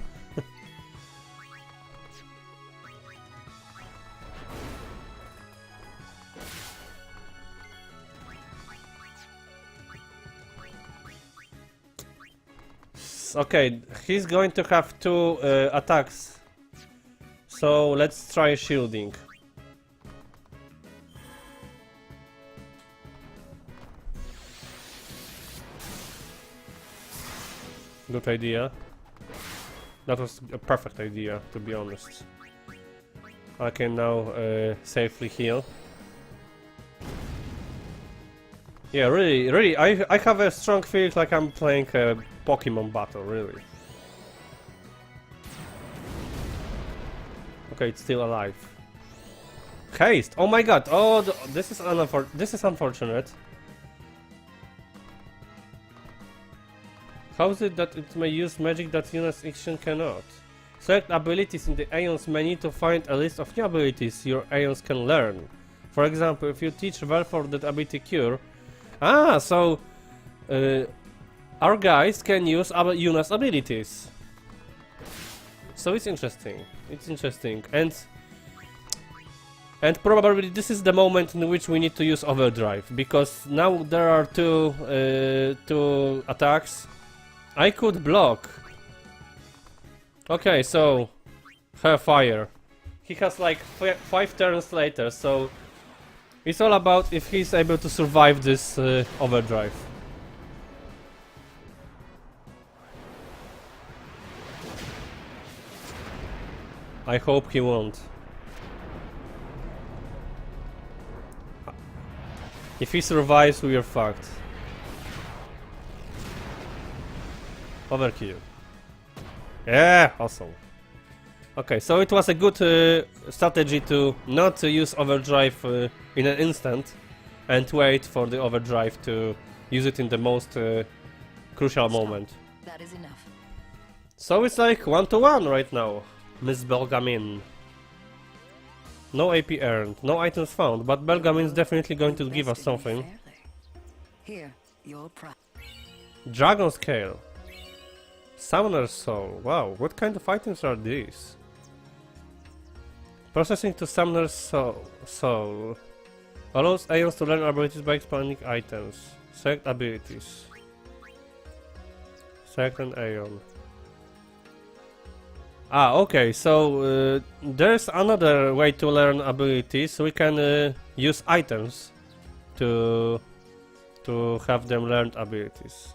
Okay, he's going to have 2 attacks. So let's try shielding. Good idea. That was a perfect idea, to be honest. I can now safely heal. Yeah, really, I have a strong feeling like I'm playing a Pokemon battle, really. Okay, it's still alive. Haste! Oh my god! Oh, this is unfortunate. How is it that it may use magic that Yuna's Ixion cannot? Select abilities in the Aeons menu to find a list of new abilities your Aeons can learn. For example, if you teach Velfor that ability Cure... Ah, so... our guys can use Yuna's abilities. So it's interesting. It's interesting. And probably this is the moment in which we need to use Overdrive. Because now there are two attacks. I could block. Okay, so... Fire. He has like 5 turns later, so... It's all about if he's able to survive this overdrive. I hope he won't. If he survives, we are fucked. Overkill. Yeah, awesome. Okay, so it was a good strategy to not use overdrive in an instant and wait for the overdrive to use it in the most crucial moment. That is enough. So it's like 1-to-1 right now, Miss Belgamin. No AP earned, no items found, but Belgamin is definitely going to give us something. Here, your prize. Dragon Scale. Summoner's Soul. Wow, what kind of items are these? Processing to Summoner's Soul. Allows Aeons to learn abilities by expanding items. Select abilities. Select an Aeon. Ah, okay, so there's another way to learn abilities. We can use items to have them learned abilities.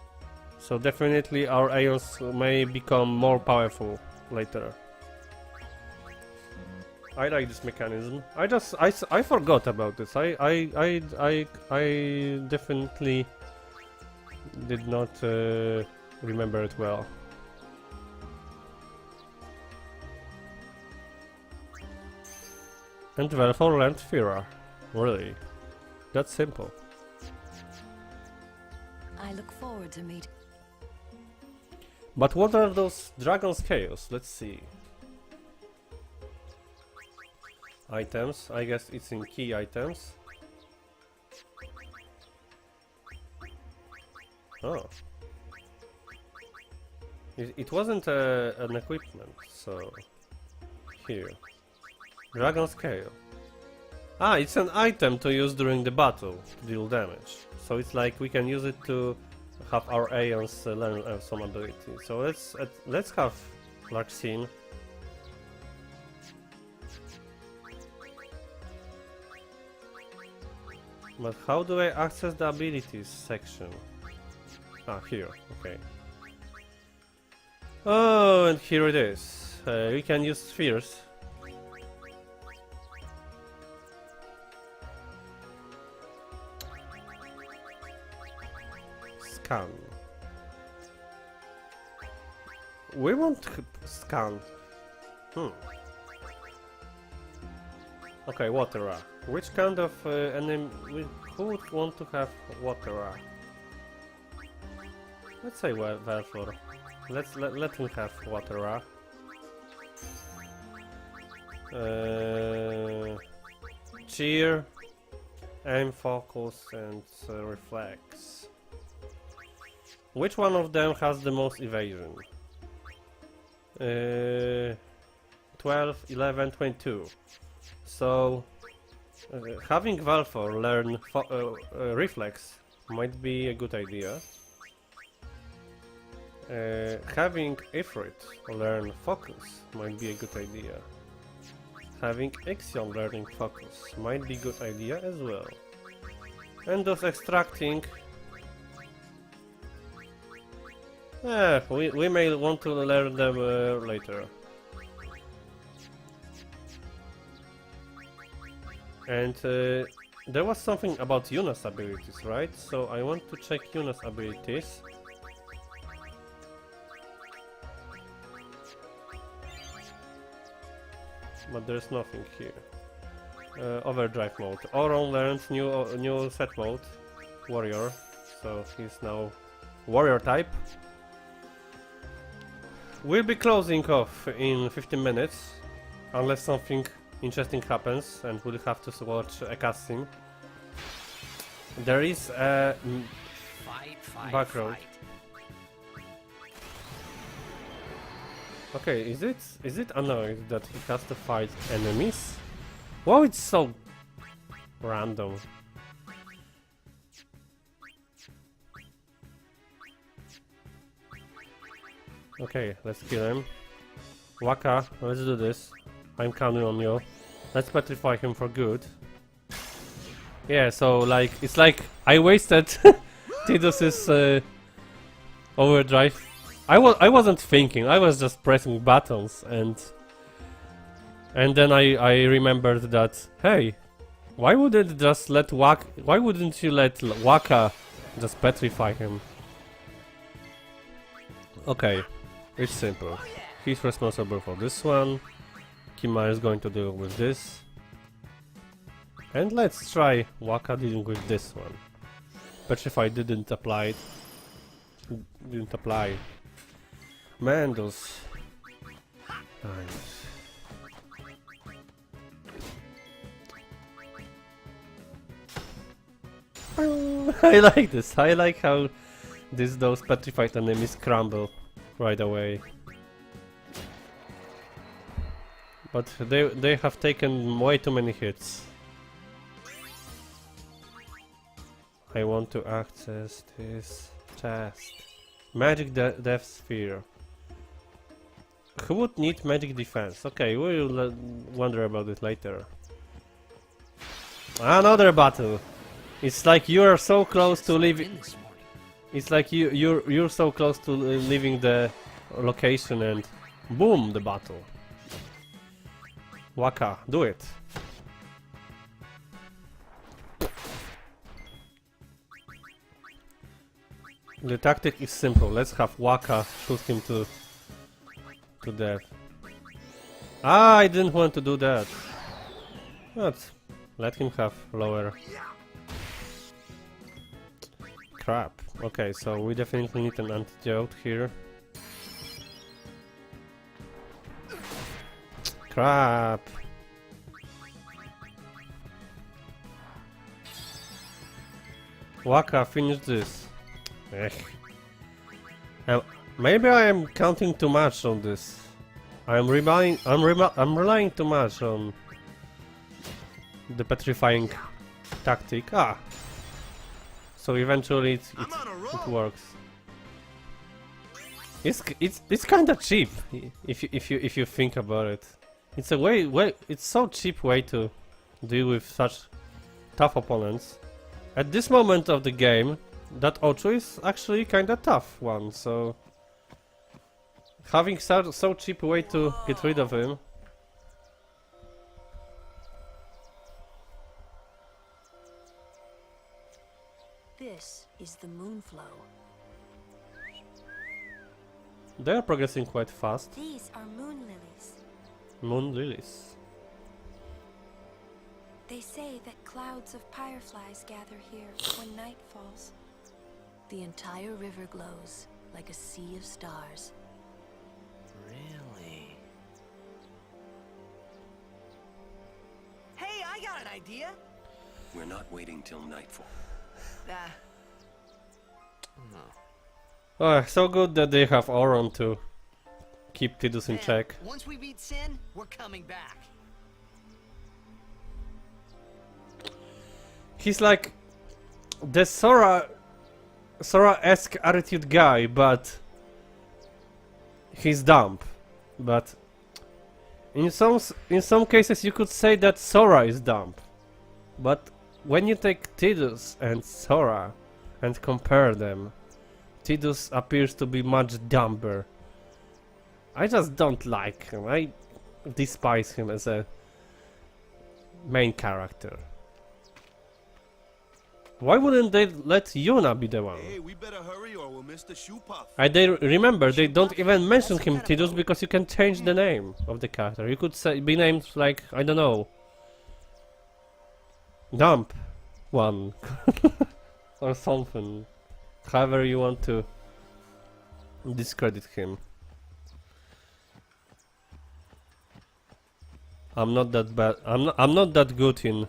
So definitely our Aeons may become more powerful later. I like this mechanism. I forgot about this. I definitely did not remember it well. And Velfor learned Fira. Really? That's simple. I look forward to meet. But what are those dragon scales? Let's see. Items. I guess it's in key items. Oh. It wasn't an equipment, so... Here. Dragon Scale. Ah, it's an item to use during the battle to deal damage. So it's like we can use it to have our Aeons learn some ability. So let's have Larxene. But how do I access the abilities section? Ah, here, okay. Oh, and here it is. We can use spheres. scan. We won't scan. Okay, water. Which kind of enemy? Who would want to have water? Let's say Velfor. Let him have water. Cheer, aim, focus, and reflex. Which one of them has the most evasion? 12, 11, 22. So having Valfor learn reflex might be a good idea. Having Ifrit learn focus might be a good idea. Having Ixion learning focus might be a good idea as well. And those extracting... we may want to learn them later. And there was something about Yuna's abilities, right? So I want to check Yuna's abilities. But there's nothing here. Overdrive mode. Oron learns new set mode, warrior. So he's now warrior type. We'll be closing off in 15 minutes, unless something interesting happens, and we'll have to watch a cutscene. There is a back road. Okay, is it annoying that he has to fight enemies? Wow, it's so random. Okay, let's kill him. Waka, let's do this. I'm counting on you. Let's petrify him for good. Yeah, so like, it's like I wasted Tidus's overdrive. I wasn't thinking, I was just pressing buttons, and then I remembered that, hey, why wouldn't you let Waka just petrify him? Okay, it's simple. He's responsible for this one. Kima is going to deal with this. And let's try Waka dealing with this one. Petrify didn't apply. Man, those... I like this. I like how those petrified enemies crumble right away. But they have taken way too many hits. I want to access this chest. Magic Death Sphere. Who would need magic defense? Okay, we'll wonder about it later. Another battle. It's like you are so close to leaving. It's like you're so close to leaving the location, and boom, the battle. Waka, do it. The tactic is simple. Let's have Waka shoot him to death. Ah, I didn't want to do that. But let him have lower. Crap. Okay, so we definitely need an antidote here. Crap. Waka, finish this. Maybe I am counting too much on this. I'm relying too much on the petrifying tactic. Ah. So eventually it works. It's kind of cheap if you think about it. It's a it's so cheap way to deal with such tough opponents. At this moment of the game, that Ocho is actually kind of tough one. So having so cheap way to get rid of him. This is the Moonflow. They are progressing quite fast. These are moon lilies. Moon lilies. They say that clouds of fireflies gather here when night falls. The entire river glows like a sea of stars. Really? Hey, I got an idea! We're not waiting till nightfall. Ah. No. Oh, so good that they have Auron to keep Tidus in Man, check. once we beat Sin, we're coming back. He's like the Sora-esque attitude guy, but he's dumb. But in some cases you could say that Sora is dumb. But when you take Tidus and Sora and compare them, Tidus appears to be much dumber. I just don't like him. I despise him as a main character. Why wouldn't they let Yuna be the one? Hey, we better hurry or we'll miss the shoe puff. Remember, they don't even mention him Tidus because you can change the name of the character. You could say be named like, I don't know, Dump one or something. However you want to discredit him. I'm not that bad. I'm not that good in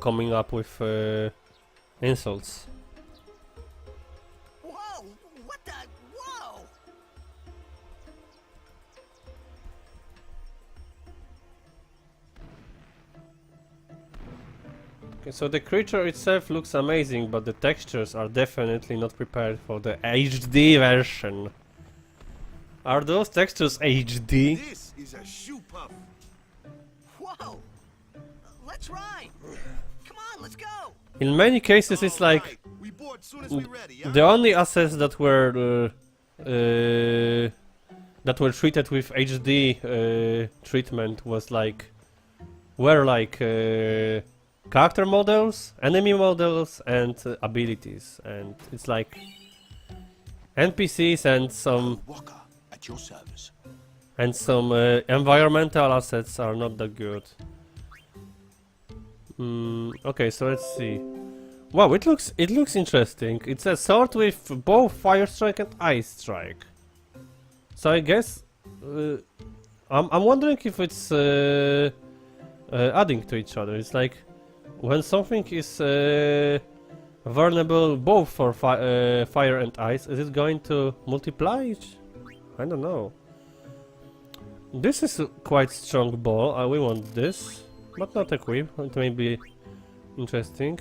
coming up with insults. Whoa! What the? Whoa! Okay, so the creature itself looks amazing, but the textures are definitely not prepared for the HD version. Are those textures HD? This is a shoe puff. Whoa! Let's ride! Come on, let's go! In many cases it's like We board soon as we ready, yeah? the only assets that were treated with HD treatment were like character models, enemy models, and abilities, and it's like NPCs and some At your service. environmental assets are not that good. Okay, so let's see. Wow, it looks interesting. It's a sword with both Fire Strike and Ice Strike. So I guess I'm wondering if it's adding to each other. It's like when something is vulnerable both for fire and ice, is it going to multiply each? I don't know. This is a quite strong ball. We want this, but not equip. It may be interesting.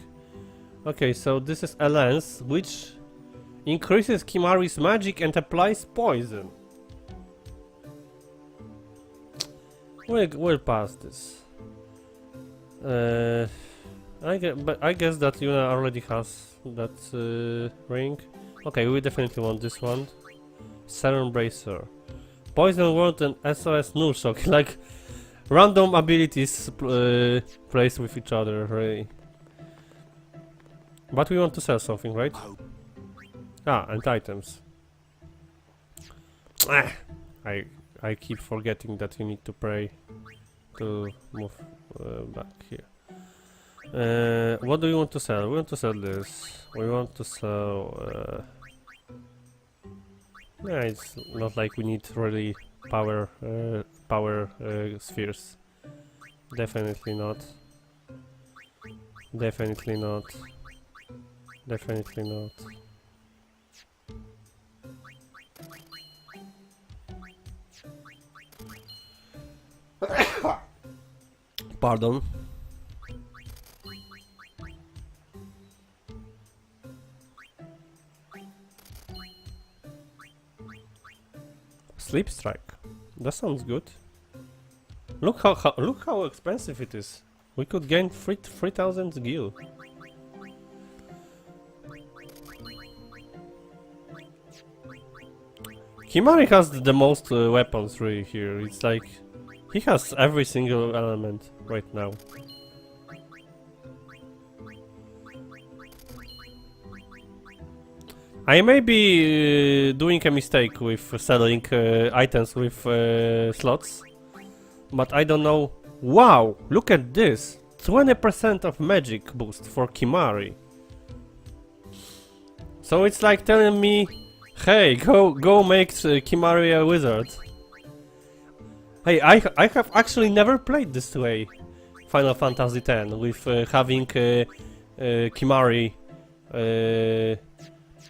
Okay, so this is a lance which increases Kimari's magic and applies poison. We'll pass this. I guess that Yuna already has that ring. Okay, we definitely want this one. Serum Bracer. Poison Word and SOS Null Shock. Like random abilities placed with each other, really. But we want to sell something, right? Ah, and items. I keep forgetting that you need to pray to move back here. What do we want to sell? We want to sell this. We want to sell... yeah, it's not like we need really power spheres. Definitely not. Definitely not. Definitely not. Pardon. Sleep Strike. That sounds good. Look how expensive it is. We could gain 3,000 gil. Kimari has the most weapons really here. It's like he has every single element right now. I may be doing a mistake with selling items with slots, but I don't know. Wow, look at this! 20% of magic boost for Kimari. So it's like telling me, hey, go make Kimari a wizard. Hey, I have actually never played this way, Final Fantasy X, with having Kimari,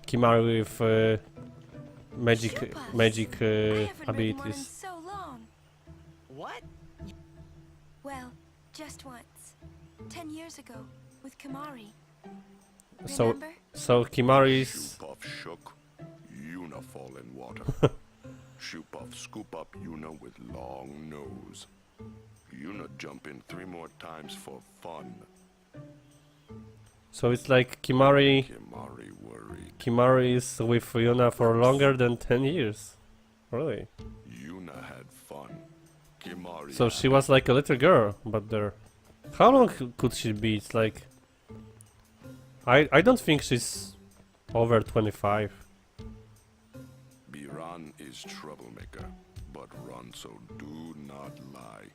Kimari with magic abilities. So long. What? Well, just once. 10 years ago, with Kimari. So Kimari is... Shoop-off shook, Yuna fall in water. Shoop-off scoop up Yuna with long nose. Yuna jump in 3 more times for fun. So it's like Kimari Kimari is with Yuna for longer than 10 years. Really? Yuna had fun. Kimari So she was like a little girl, but there... How long could she be? It's like... I don't think she's over 25. Biran is troublemaker, but run so do not lie.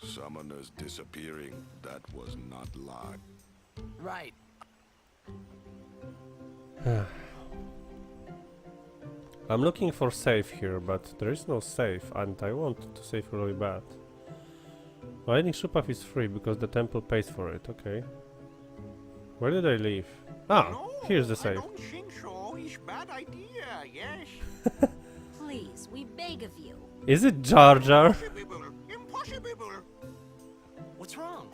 Summoners disappearing, that was not lie. Right. I'm looking for save here, but there is no save, and I want to save really bad. Riding Shupaf is free because the temple pays for it, okay. Where did I leave? Ah, here's the save. I don't think so. It's bad idea, yes. Please, we beg of you. Is it Jar Jar? Impossible. What's wrong?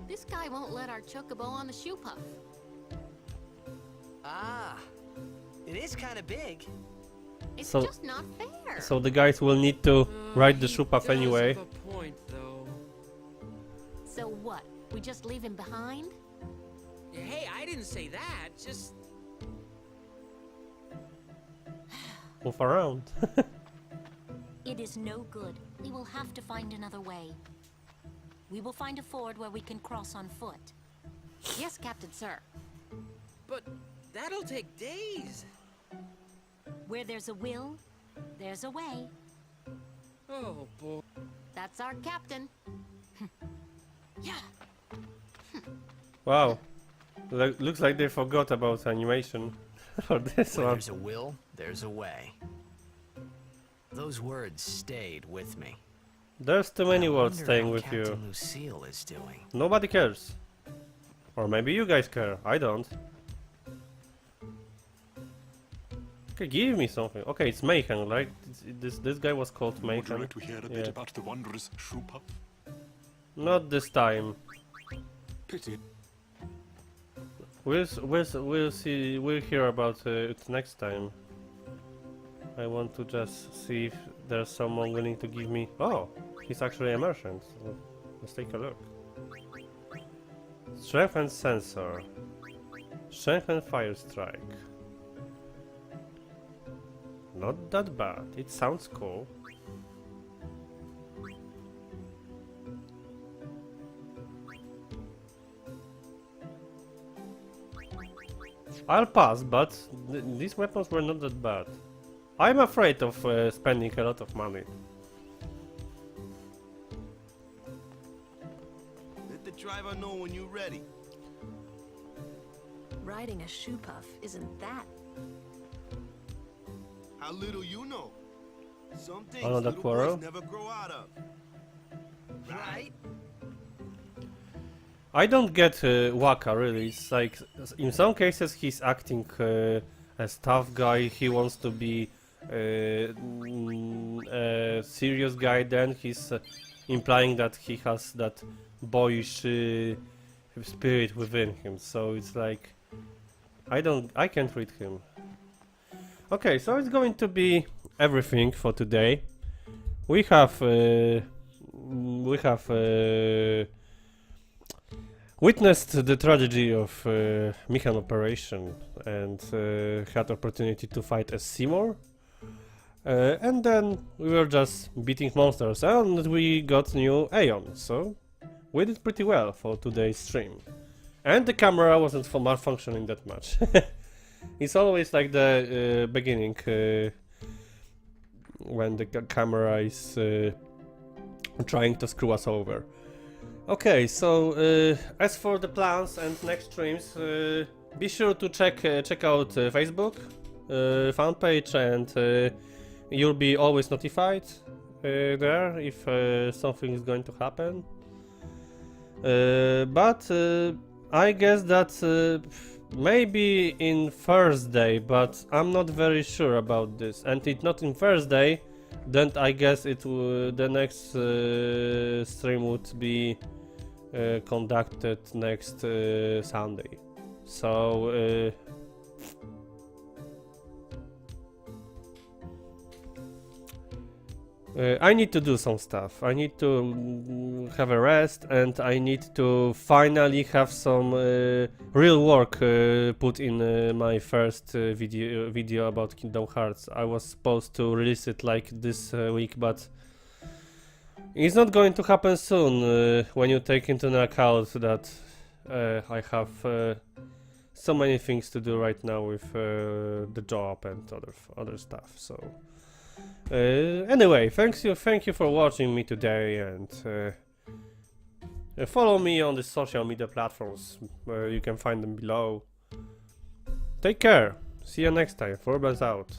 This guy won't let our chocobo on the shoe puff. Ah, it is kind of big. It's So- just not fair. So the guys will need to ride the Shupaf anyway. Have a point, though. So what? We just leave him behind? Hey, I didn't say that. Just Move around. It is no good. We will have to find another way. We will find a ford where we can cross on foot. Yes, Captain Sir. but that'll take days. Where there's a will, there's a way. Oh boy. That's our captain. Yeah. Wow. Looks like they forgot about animation for this Where one. there's a will, there's a way. Those words stayed with me. There's too many words Wonder staying how with Captain you. Lucille is doing. Nobody cares. Or maybe you guys care. I don't. Okay, give me something. Okay, it's Mayhem, right? This guy was called Would you Mayhem. like to hear a bit about the wondrous Shoopup? Not this time. Pity. We'll see. We'll hear about it next time. I want to just see if there's someone willing to give me. Oh, he's actually a merchant. So let's take a look. Strength and sensor. Strength and fire strike. Not that bad. It sounds cool. I'll pass, but these weapons were not that bad. I'm afraid of spending a lot of money. Let the driver know when you're ready. Riding a shoe puff isn't that. How little you know. Some things Another little quarrel? boys never grow out of. Right? I don't get Waka really. It's like in some cases he's acting as tough guy. He wants to be a serious guy. Then he's implying that he has that boyish spirit within him. So it's like I can't read him. Okay, so it's going to be everything for today. We have witnessed the tragedy of Mechan operation and had opportunity to fight as Seymour. And then we were just beating monsters and we got new Aeon, so we did pretty well for today's stream. And the camera wasn't malfunctioning that much. It's always like the beginning when the camera is trying to screw us over. Okay, so as for the plans and next streams, be sure to check out Facebook fan page, and you'll be always notified there if something is going to happen. But I guess that maybe in Thursday, but I'm not very sure about this. And if not in Thursday, then I guess it the next stream would be conducted next Sunday. So I need to do some stuff. I need to have a rest, and I need to finally have some real work put in my first video about Kingdom Hearts. I was supposed to release it like this week, but it's not going to happen soon when you take into account that I have so many things to do right now with the job and other stuff. So. Anyway, thank you for watching me today, and follow me on the social media platforms. You can find them below. Take care. See you next time. Furbens out.